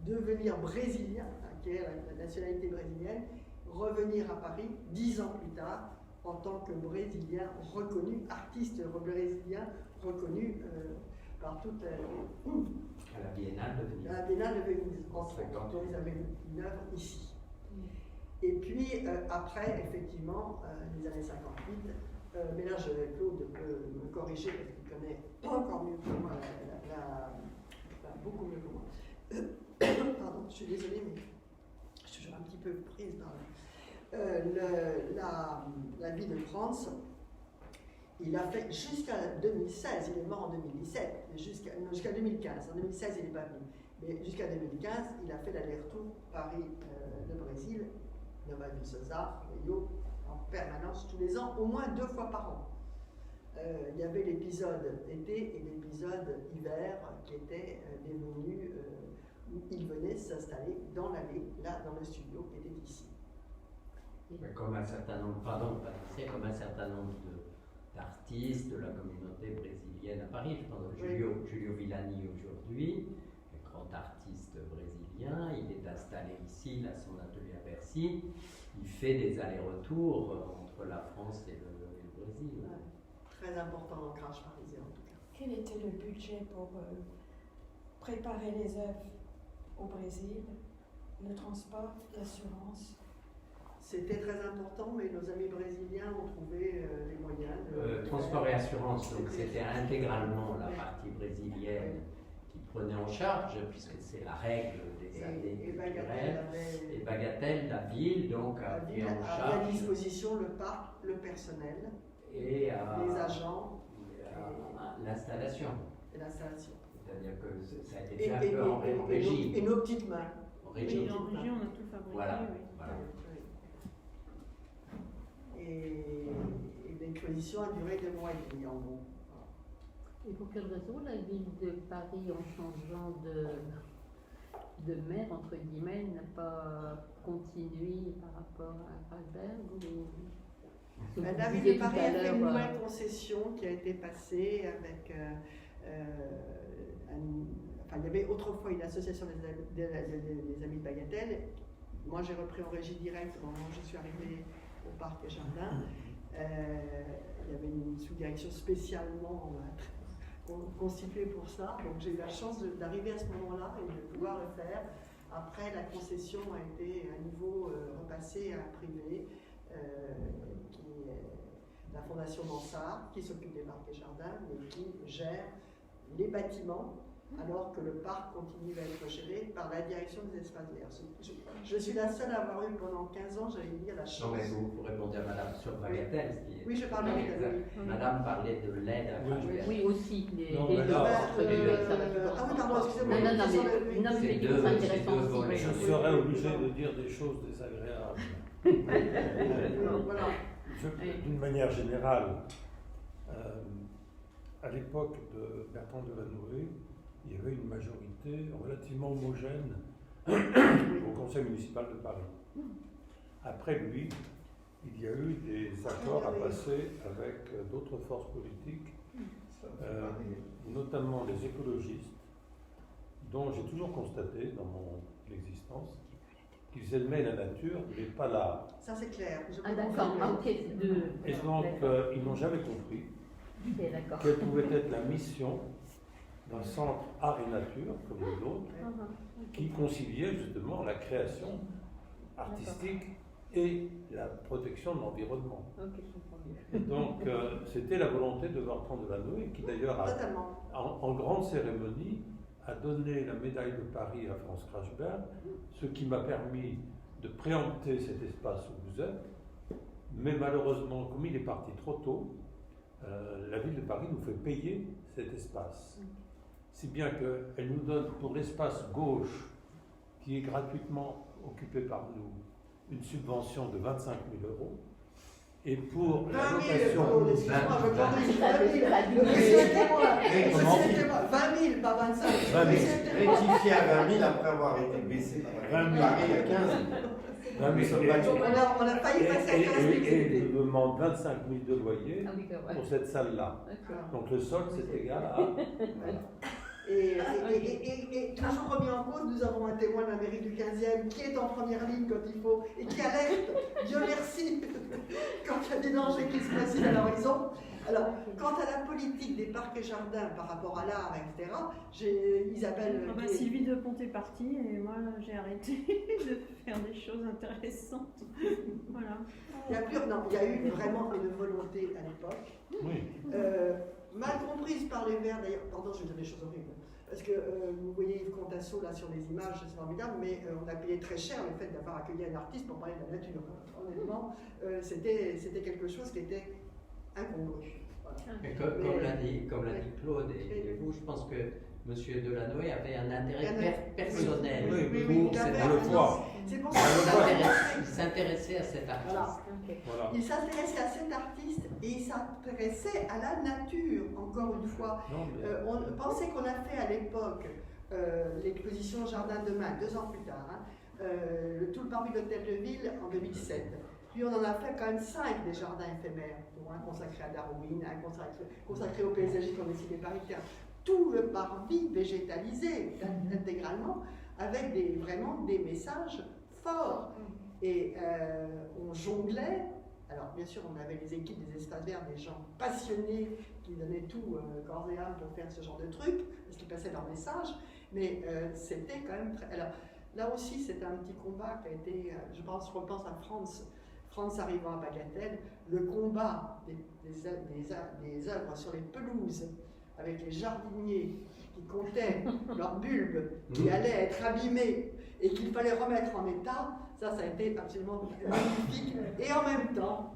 devenir brésilien, acquérir la nationalité brésilienne, revenir à Paris 10 ans plus tard en tant que brésilien reconnu, artiste brésilien reconnu par toute à la Biennale de Venise. À la Biennale de Venise, en 50 ans, ils avaient une œuvre ici. Et puis après, effectivement, les années 58, mais là, Claude peut me corriger parce qu'il connaît encore mieux que moi, beaucoup mieux suis désolée, mais je suis toujours un petit peu prise dans la vie de Franz. Il a fait jusqu'à 2016, il est mort en 2017, jusqu'à 2015. En 2016, il n'est pas venu. Mais jusqu'à 2015, il a fait l'aller-retour Paris-le Brésil, Nova Viçosa, Rio, en permanence tous les ans, au moins 2 fois par an. Il y avait l'épisode été et l'épisode hiver qui étaient des menus où il venait s'installer dans l'allée, là dans le studio qui était ici. Comme un certain nombre, comme un certain nombre d'artistes de la communauté brésilienne à Paris. Je pense à Julio Villani aujourd'hui, grand artiste brésilien. Il est installé ici, il a son atelier à Bercy. Il fait des allers-retours entre la France et le Brésil. Ouais. Très important l'ancrage parisien en tout cas. Quel était le budget pour préparer les œuvres au Brésil? Le transport, l'assurance? C'était très important, mais nos amis brésiliens ont trouvé les moyens de... Transport et assurance, donc c'était intégralement la partie brésilienne qui prenait en charge, puisque c'est la règle des années culturelles. Et Bagatelle, la ville, donc a pris en charge... à disposition le parc, le personnel, et les agents, l'installation. Et l'installation. C'est-à-dire que ça a été fait un peu en régie. Et nos petites mains. En régie. En régie, on a tout fabriqué. Voilà. Oui. Voilà. Et l'exposition a duré 2 mois et demi en gros. Et pour quelle raison la ville de Paris, en changeant de maire, entre guillemets, n'a pas continué par rapport à Strasberg La ville de Paris a fait une nouvelle concession qui a été passée avec... il y avait autrefois une association des Amis de Bagatelle. Moi, j'ai repris en régie directe au moment où je suis arrivée au parc et jardin. Il y avait une sous-direction spécialement constituée pour ça. Donc, j'ai eu la chance d'arriver à ce moment-là et de pouvoir le faire. Après, la concession a été à nouveau repassée à un privé, qui est la Fondation Mansart, qui s'occupe des parcs et jardins, mais qui gère les bâtiments, alors que le parc continue à être géré par la direction des espaces verts. Je suis la seule à avoir eu pendant 15 ans, j'allais dire, la chance. Non, mais vous répondez à Madame sur Bagatelle. Oui, je parle de Bagatelle. Madame parlait de l'aide à Strasberg. Oui, aussi. Les Non, deux mais là, entre les deux, ça va plus loin. Ah oui, pardon, excusez-moi. Non, mais C'est c'est deux intéressant volets. aussi. je serais obligé de dire des choses désagréables. Voilà. D'une manière générale, à l'époque de Bertrand Delanoë, il y avait une majorité relativement homogène au conseil municipal de Paris. Après lui, il y a eu des accords à passer avec d'autres forces politiques, notamment les écologistes, dont j'ai toujours constaté dans mon existence qu'ils aimaient la nature, mais pas l'art. Ça, c'est clair. Ah d'accord, ok. Et donc, ils n'ont jamais compris d'accord. quelle pouvait être la mission d'un centre art et nature, comme le nôtre, qui conciliait justement la création artistique et la protection de l'environnement. Ok, je comprends mieux. Et donc, c'était la volonté de Bertrand Delanoë, qui d'ailleurs, en grande cérémonie, a donné la médaille de Paris à Franz Strasberg, ce qui m'a permis de préempter cet espace où vous êtes. Mais malheureusement, comme il est parti trop tôt, la ville de Paris nous fait payer cet espace. Si bien qu'elle nous donne pour l'espace gauche, qui est gratuitement occupé par nous, une subvention de 25 000 €. Et pour la location... 20 000, excusez-moi, 20 000, pas 25 000. Rectifié à 20 000 après avoir été baissé par la 20 000. Paris à 15 000. On a failli passer à 15 000. Et il demande 25 000 de loyer pour cette salle-là. Donc le sol, c'est égal à... Et toujours remis en cause, nous avons un témoin de la mairie du 15e qui est en première ligne quand il faut et qui alerte, Dieu merci, quand il y a des dangers qui se précisent à l'horizon. Alors, quant à la politique des parcs et jardins par rapport à l'art, etc., j'ai Isabelle... Sylvie de Pont est partie et moi j'ai arrêté de faire des choses intéressantes. Voilà. Il y a eu vraiment une volonté à l'époque. Oui. Mal comprise par les Verts, d'ailleurs, pardon, je vais dire des choses horribles, parce que vous voyez Yves Comte Tasso là sur les images, c'est formidable, mais on a payé très cher le fait d'avoir accueilli un artiste pour parler de la nature. Honnêtement, c'était quelque chose qui était incongru. Voilà. Mais comme l'a dit Claude et vous, je pense que M. Delanoë avait un intérêt personnel pour cet artiste. C'est pour ça qu'il s'intéressait à cet artiste. Voilà. Voilà. Il s'intéressait à cet artiste et il s'intéressait à la nature, encore une fois. On pensait qu'on a fait à l'époque l'exposition Jardin de Main, 2 ans plus tard, tout le parvis de l'Hôtel de Ville en 2007. Puis on en a fait quand même 5 des jardins éphémères, dont un consacré à Darwin, un consacré au paysagisme qu'on décidé parisien. Tout le parvis végétalisé intégralement, avec vraiment des messages forts. Et on jonglait. Alors bien sûr, on avait les équipes des espaces verts, des gens passionnés qui donnaient tout corps et âme pour faire ce genre de truc, parce qu'ils passaient leur message. Mais c'était quand même très... Alors là aussi, c'était un petit combat qui a été, je repense à France arrivant à Bagatelle, le combat des œuvres sur les pelouses, avec les jardiniers qui comptaient leurs bulbes qui allaient être abîmés et qu'il fallait remettre en état, ça a été absolument magnifique. Et en même temps,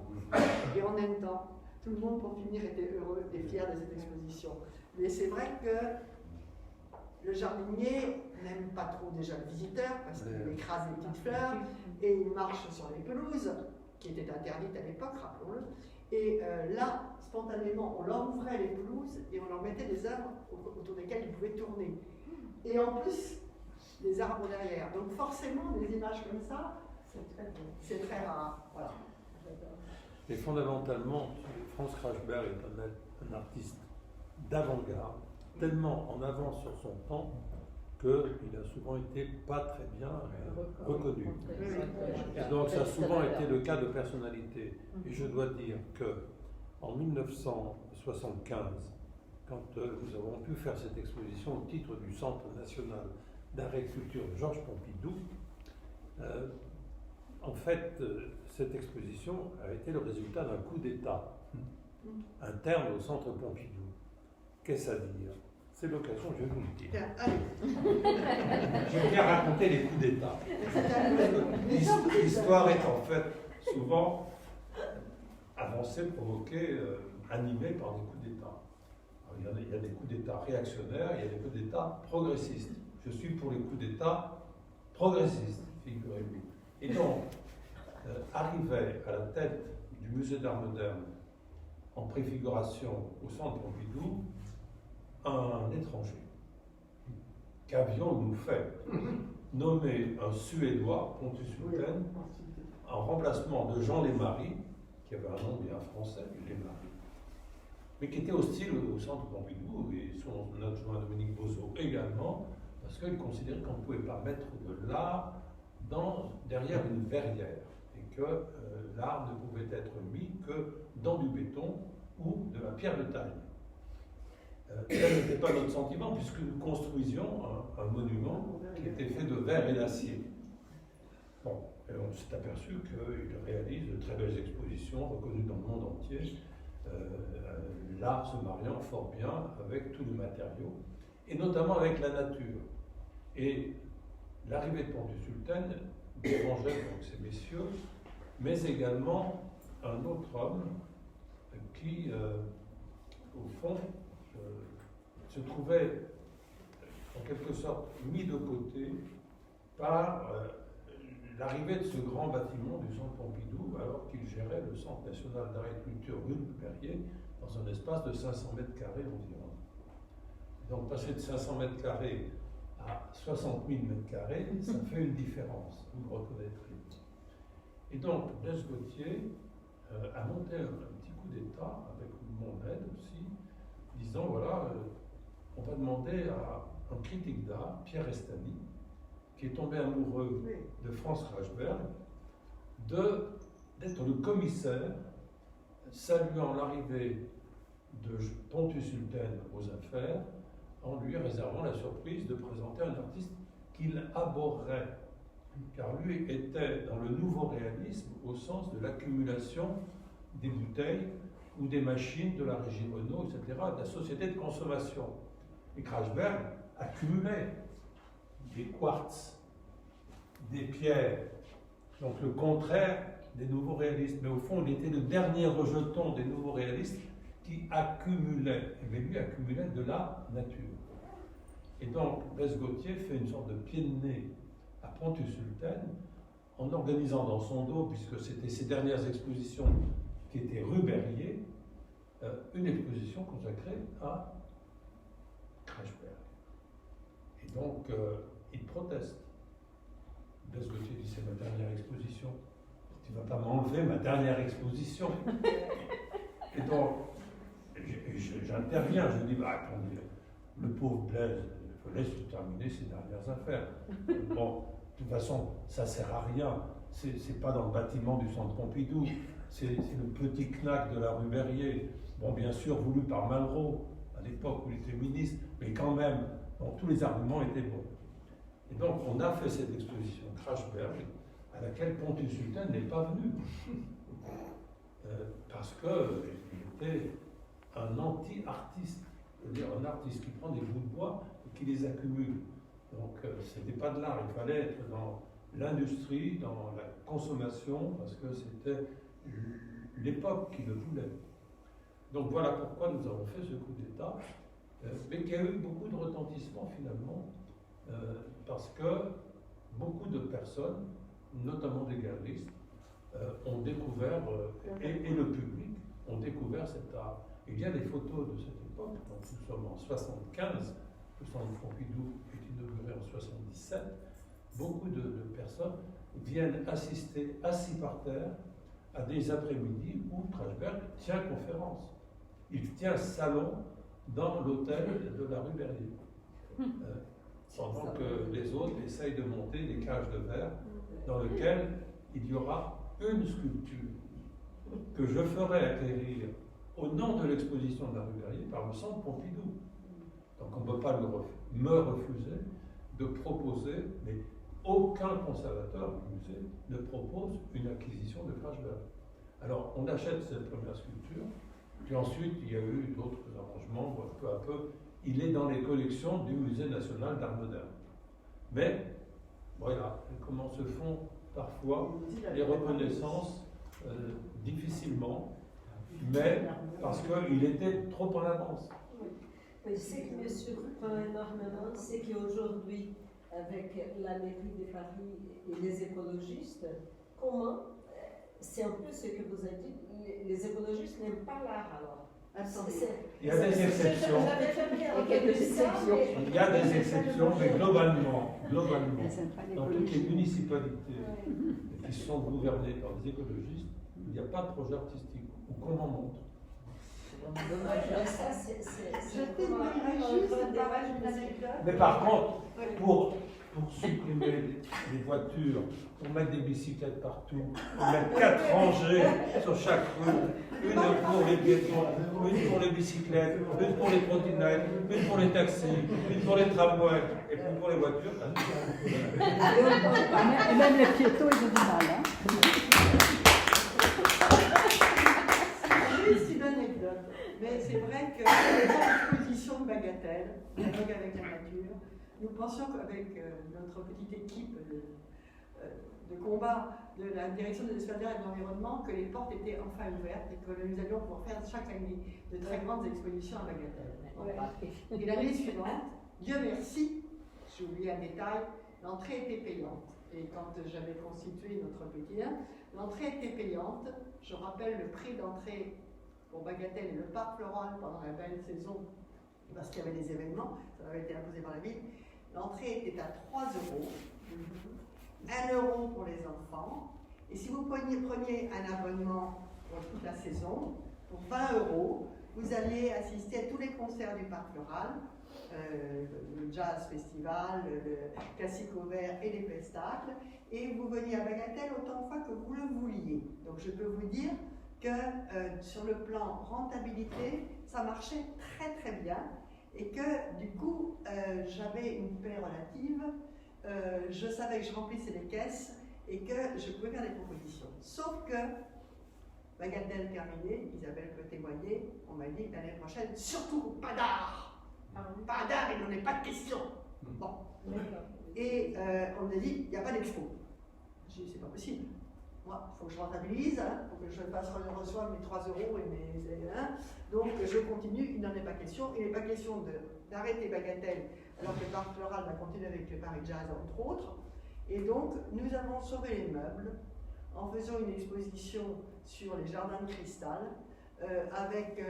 tout le monde pour finir était heureux et fier de cette exposition. Mais c'est vrai que le jardinier n'aime pas trop déjà le visiteur parce qu'il écrase les petites fleurs et il marche sur les pelouses, qui étaient interdites à l'époque, rappelons-le. Et là, spontanément, on leur ouvrait les pelouses et on leur mettait des œuvres autour desquelles ils pouvaient tourner. Et en plus, des arbres derrière. Donc forcément, des images comme ça, c'est très rare. Voilà. Et fondamentalement, Franz Krachberg est un artiste d'avant-garde, tellement en avance sur son temps qu'il a souvent été pas très bien reconnu. Et donc ça a souvent été le cas de personnalité. Et je dois dire que en 1975, quand nous avons pu faire cette exposition au titre du Centre national d'art et culture Georges Pompidou, en fait, cette exposition a été le résultat d'un coup d'État interne au Centre Pompidou. Qu'est-ce à dire? C'est l'occasion, je vais vous le dire. J'aime bien raconter les coups d'État. L'histoire est en fait souvent avancée, provoquée, animée par des coups d'État. Il y a des coups d'État réactionnaires, il y a des coups d'État progressistes. Je suis pour les coups d'État progressistes, figurez-vous. Et donc, arrivait à la tête du musée d'art moderne en préfiguration au Centre Pompidou un étranger. Qu'avions-nous fait? Nommer un Suédois, Pontus Hultén, en remplacement de Jean Lémarie, qui avait un nom bien français, Lémarie, mais qui était hostile au Centre Pompidou et son adjoint Dominique Bozo également, parce qu'il considérait qu'on ne pouvait pas mettre de l'art derrière une verrière et que l'art ne pouvait être mis que dans du béton ou de la pierre de taille. Tel n'était pas notre sentiment puisque nous construisions un monument qui était fait de verre et d'acier. Bon, et on s'est aperçu qu'il réalise de très belles expositions reconnues dans le monde entier, l'art se mariant fort bien avec tous les matériaux, et notamment avec la nature. Et l'arrivée de Pontus Hultén dérangeait donc ces messieurs, mais également un autre homme qui, au fond, se trouvait en quelque sorte mis de côté par l'arrivée de ce grand bâtiment du Centre Pompidou, alors qu'il gérait le Centre national d'art et de culture rue de Perrier, dans un espace de 500 mètres carrés environ. Donc passer de 500 mètres carrés à 60 000 mètres carrés, ça fait une différence, vous le reconnaîtrez. Et donc, Blaise Gauthier a monté un petit coup d'État, avec mon aide aussi, disant, voilà, on va demander à un critique d'art, Pierre Estany, qui est tombé amoureux de Franz Krachberg, d'être le commissaire saluant l'arrivée de Pontus Hultén aux affaires, en lui réservant la surprise de présenter un artiste qu'il abhorrait, car lui était dans le nouveau réalisme au sens de l'accumulation des bouteilles ou des machines de la régie Renault, etc., de la société de consommation. Et Krachberg accumulait. des quartz, des pierres, donc le contraire des nouveaux réalistes. Mais au fond, il était le dernier rejeton des nouveaux réalistes qui accumulait, mais lui accumulait de la nature. Et donc, Blaise-Gauthier fait une sorte de pied de nez à Pontus-Sultaine en organisant dans son dos, puisque c'était ses dernières expositions qui étaient rue Berlier, une exposition consacrée à Kreuzberg. Et donc, il proteste. Blaise-Gauthier dit, c'est ma dernière exposition. Tu ne vas pas m'enlever ma dernière exposition. Et donc, j'interviens, je dis, bah, attendez, le pauvre Blaise, il laisse terminer ses dernières affaires. Bon, de toute façon, ça ne sert à rien. C'est pas dans le bâtiment du centre Pompidou, c'est le petit knack de la rue Berlier. Bon, bien sûr, voulu par Malraux, à l'époque où il était ministre, mais quand même, bon, tous les arguments étaient bons. Et donc, on a fait cette exposition Kreuzberg, à laquelle Pontus-Sultaine n'est pas venu. Parce qu'il était un anti-artiste, c'est-à-dire un artiste qui prend des bouts de bois et qui les accumule. Donc, ce n'était pas de l'art, il fallait être dans l'industrie, dans la consommation, parce que c'était l'époque qui le voulait. Donc voilà pourquoi nous avons fait ce coup d'État, mais qui a eu beaucoup de retentissement finalement, parce que beaucoup de personnes, notamment des galeristes, ont découvert, et le public, ont découvert cet art. Il y a des photos de cette époque, donc nous sommes en 75, le centre Pompidou est inauguré en 77, beaucoup de personnes viennent assister assis par terre à des après-midi où Kreuzberg tient conférence. Il tient salon dans l'hôtel de la rue Berlier. Pendant que les autres essayent de monter des cages de verre dans lesquelles il y aura une sculpture que je ferai acquérir au nom de l'exposition de la rue Berlier par le centre Pompidou. Donc on ne peut pas me refuser de proposer, mais aucun conservateur du musée ne propose une acquisition de Kreuzberg. Alors on achète cette première sculpture, puis ensuite il y a eu d'autres arrangements, peu à peu. Il est dans les collections du Musée national d'art moderne. Mais, voilà, comment se font parfois les reconnaissances difficilement, mais parce qu'il était trop en avance. Oui, ce qui me surprend énormément, c'est qu'aujourd'hui, avec la mairie de Paris et les écologistes, comment, c'est un peu ce que vous avez dit, les écologistes n'aiment pas l'art alors. Il y a des exceptions. Il y a des exceptions, mais globalement, dans toutes les municipalités qui sont gouvernées par des écologistes, il n'y a pas de projet artistique, ou qu'on en montre. Mais par contre, pour supprimer les voitures, pour mettre des bicyclettes partout, pour mettre 4 rangées sur chaque rue, une pour les piétons, une pour les bicyclettes, une pour les trottinettes, une pour les taxis, une pour les tramways et une pour les voitures. Et même les piétons, ils ont du mal. Hein. Juste une anecdote, mais c'est vrai que dans l'exposition de Bagatelle, dialogue avec la nature, nous pensions qu'avec notre petite équipe de combat de la direction des espaces verts et de l'environnement, que les portes étaient enfin ouvertes et que nous allions pouvoir faire chaque année de très grandes expositions à Bagatelle. Ouais. Et l'année suivante, Dieu merci, j'ai oublié un détail, l'entrée était payante. Et quand j'avais constitué notre petit 1, l'entrée était payante. Je rappelle le prix d'entrée pour Bagatelle et le parc floral pendant la belle saison, parce qu'il y avait des événements, ça avait été imposé par la ville. L'entrée était à 3 €, 1 € pour les enfants, et si vous preniez un abonnement pour toute la saison, pour 20 €, vous alliez assister à tous les concerts du parc floral, le jazz festival, le classique au vert et les pestacles, et vous veniez à Bagatelle autant de fois que vous le vouliez. Donc je peux vous dire que sur le plan rentabilité, ça marchait très très bien. Et que du coup, j'avais une paix relative, je savais que je remplissais les caisses et que je pouvais faire des propositions. Sauf que, Bagatelle terminée, Isabelle peut témoigner, on m'a dit l'année prochaine, surtout pas d'art. Pas d'art, il n'en est pas de question. Bon. Et on a dit, il n'y a pas d'expo. J'ai dit, c'est pas possible. Moi, il faut que je rentabilise, il faut que je reçoive mes 3 euros et mes 1. Donc je continue, il n'en est pas question. Il n'est pas question d'arrêter Bagatelle, alors que le parc floral va continuer avec le Paris Jazz, entre autres. Et donc, nous avons sauvé les meubles en faisant une exposition sur les jardins de cristal, avec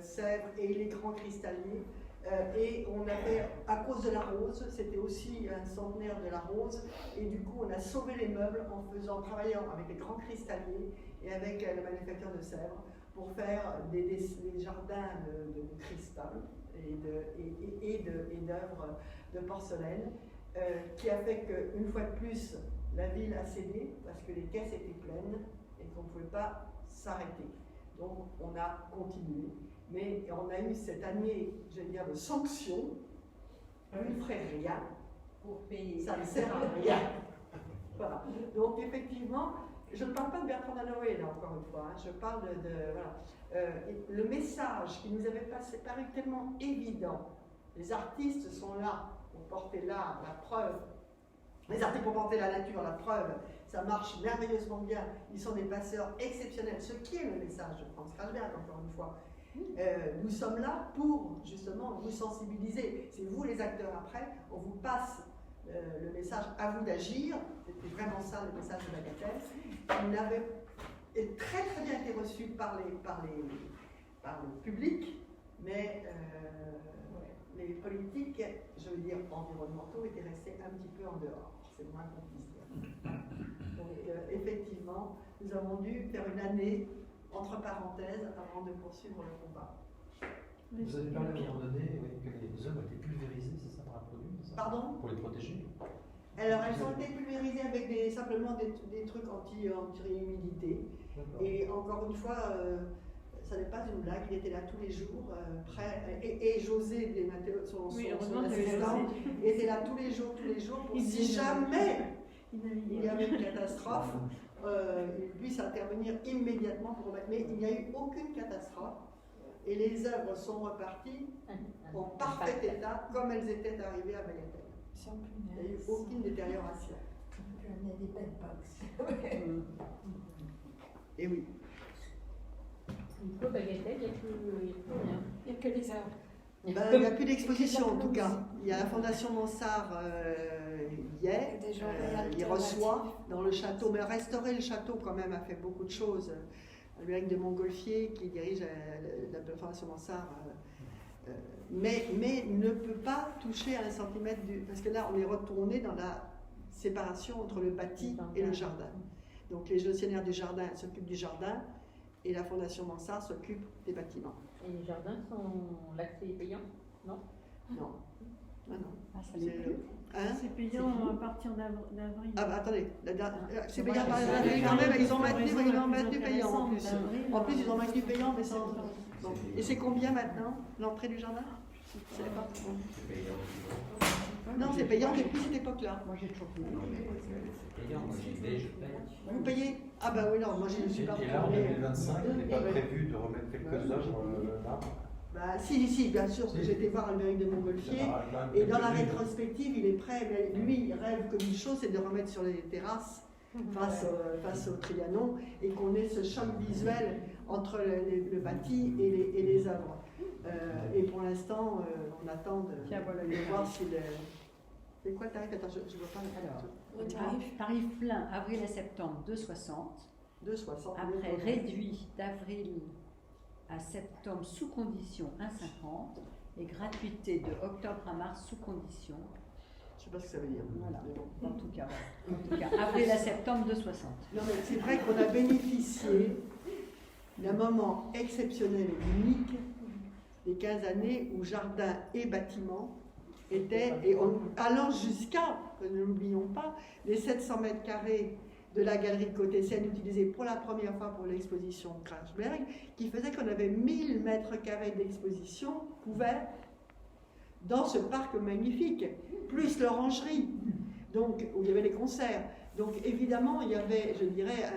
Sèvres et les grands cristalliers. Et on avait, à cause de la rose, c'était aussi un centenaire de la rose, et du coup on a sauvé les meubles en travaillant avec les grands cristalliers et avec le manufacture de Sèvres pour faire des jardins de cristal et d'œuvres de porcelaine, qui a fait qu'une fois de plus la ville a cédé parce que les caisses étaient pleines et qu'on ne pouvait pas s'arrêter. Donc on a continué. Mais on a eu cette année, je vais dire, de sanctions. On ne ferait rien. Pour payer. Ça ne sert à rien. Voilà. Donc, effectivement, je ne parle pas de Bertrand Danoé, là, encore une fois. Hein. Je parle voilà. Le message qui nous avait paru tellement évident. Les artistes sont là pour porter l'art, la preuve. Les artistes pour porter la nature, la preuve. Ça marche merveilleusement bien. Ils sont des passeurs exceptionnels. Ce qui est le message de Franz Kralberg, encore une fois. Nous sommes là pour justement vous sensibiliser. C'est vous les acteurs après, on vous passe le message à vous d'agir. C'était vraiment ça le message de Bagatelle. Il avait très très bien été reçu par le public, mais les politiques, je veux dire environnementaux, étaient restés un petit peu en dehors. C'est le moins qu'on puisse dire. Donc effectivement, nous avons dû faire une année entre parenthèses, avant de poursuivre le combat. Vous avez parlé à un moment donné que les œuvres étaient pulvérisées, c'est ça, par un produit? Pardon? Pour les protéger? Alors, elles ont été pulvérisées avec simplement des trucs anti-humidité. Et encore une fois, ça n'est pas une blague, il était là tous les jours, prêt. Et José, son assistant, était là tous les jours, pour si jamais il y avait une catastrophe, il puisse intervenir immédiatement pour remettre. Mais il n'y a eu aucune catastrophe et les œuvres sont reparties en parfait état comme elles étaient arrivées à Bagatelle. Il n'y a eu aucune détérioration. des belles box. Et oui. Une fois Bagatelle, il n'y a plus rien. Il n'y a que les œuvres. Il n'y a plus d'exposition en tout cas. Il y a la Fondation Mansart il reçoit dans le château, mais restaurer le château quand même a fait beaucoup de choses. Luc de Montgolfier qui dirige la Fondation Mansart, mais ne peut pas toucher à un centimètre parce que là on est retourné dans la séparation entre le bâti et le jardin. Donc les gestionnaires du jardin s'occupent du jardin et la Fondation Mansart s'occupe des bâtiments. Et les jardins l'accès est payant? Non? Non. Ah non. Ah, ça l'est plus. Hein? C'est payant à partir d'avril. Ah bah attendez, c'est payant par d'avril quand même, ils ont maintenu payant en plus. En plus, ils ont maintenu payant en décembre. Bon. Et c'est combien maintenant, l'entrée du jardin? Je ne sais pas. Non, c'est payant depuis cette époque-là. Moi j'ai toujours payé. C'est payant, moi j'y vais, je paye. Vous payez? Ah bah oui, non, moi je ne suis pas. Et là en 2025, il n'est pas prévu de remettre quelques œuvres là? Bah, si, bien sûr, parce que j'étais voir Albéric de Montgolfier, et dans la rétrospective, il est prêt, mais lui, il rêve comme une chose, c'est de remettre sur les terrasses face au Trianon, et qu'on ait ce choc visuel entre le bâti et les œuvres. Et pour l'instant, on attend de voir si le... C'est quoi le tarif? Attends, je ne vois pas le Alors, tarif plein, avril à septembre, 2,60. 2,60. Après, réduit d'avril à septembre sous condition 1,50 et gratuité de octobre à mars sous condition. Je ne sais pas ce que ça veut dire. Voilà. En tout cas, avril à septembre 2,60. Non mais c'est vrai qu'on a bénéficié d'un moment exceptionnel et unique des 15 années où jardin et bâtiment étaient, allant jusqu'à, ne l'oublions pas, les 700 mètres carrés de la galerie Côté Seine utilisée pour la première fois pour l'exposition Kralberg, qui faisait qu'on avait 1000 mètres carrés d'exposition couverts dans ce parc magnifique, plus l'orangerie, donc où il y avait les concerts. Donc évidemment, il y avait, je dirais,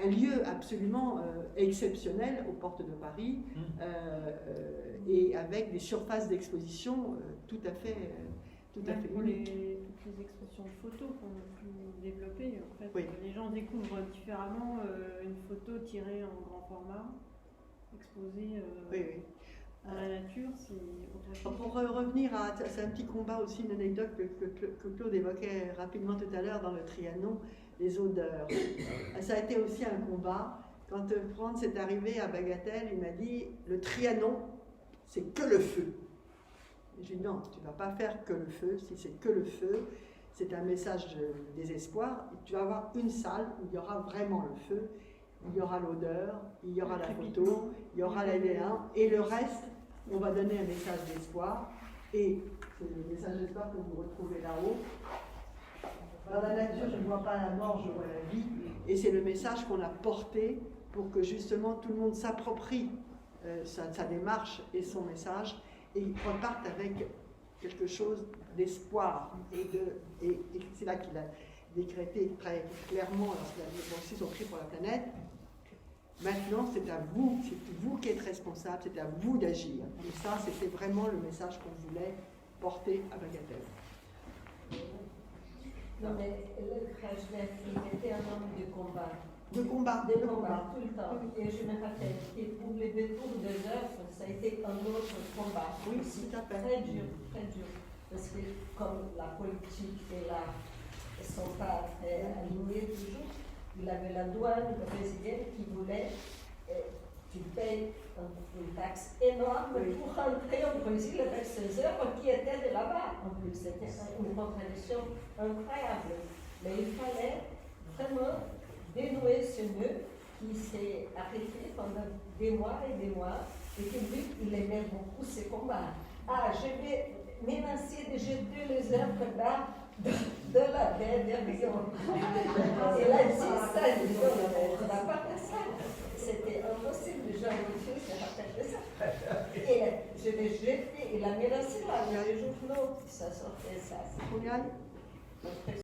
un lieu absolument exceptionnel aux portes de Paris et avec des surfaces d'exposition tout à fait pour uniques. toutes les expositions de photos qu'on a pu développer, en fait, Oui. les gens découvrent différemment une photo tirée en grand format, exposée à la nature, c'est autre chose. Pour revenir à, c'est un petit combat aussi, une anecdote que Claude évoquait rapidement tout à l'heure dans le Trianon, les odeurs. Ça a été aussi un combat. Quand Franz est arrivé à Bagatelle, il m'a dit, le Trianon, c'est que le feu. J'ai dit non, tu ne vas pas faire que le feu, si c'est que le feu, c'est un message de désespoir. Tu vas avoir une salle où il y aura vraiment le feu, il y aura l'odeur, il y aura la photo, il y aura l'ADN, et le reste, on va donner un message d'espoir. Et c'est le message d'espoir que vous retrouvez là-haut. Dans la nature, je ne vois pas la mort, je vois la vie. Et c'est le message qu'on a porté pour que justement tout le monde s'approprie sa démarche et son message, et repartent avec quelque chose d'espoir. Et c'est là qu'il a décrété très clairement, lorsqu'il a dit aussi son cri pour la planète. Maintenant, c'est vous qui êtes responsable, c'est à vous d'agir. Et ça, c'était vraiment le message qu'on voulait porter à Bagatelle. Non, mais le Krajnev, il était un homme de combat. De combat, tout le temps. Et je me rappelle que pour les détours des œuvres, ça a été un autre combat. Oui, aussi, tout à fait. très dur, très dur. Parce que comme la politique et l'art ne sont pas très alignés toujours, il avait la douane brésilienne qui voulait tu payes une taxe énorme pour rentrer au Brésil avec ces œuvres qui étaient de là-bas. En plus, c'était une contradiction incroyable. Mais il fallait vraiment dénouer ce nœud qui s'est arrêté pendant des mois, et que lui, il aimait beaucoup ces combats. Ah, je vais menacer de jeter les œuvres là de la baie d'Herbion. Il a dit ça, on n'a pas fait ça. C'était impossible, Jean-Michel se rappelle de ça. Et je l'ai jeté, il a menacé là, il y a les journaux, ça sortait ça.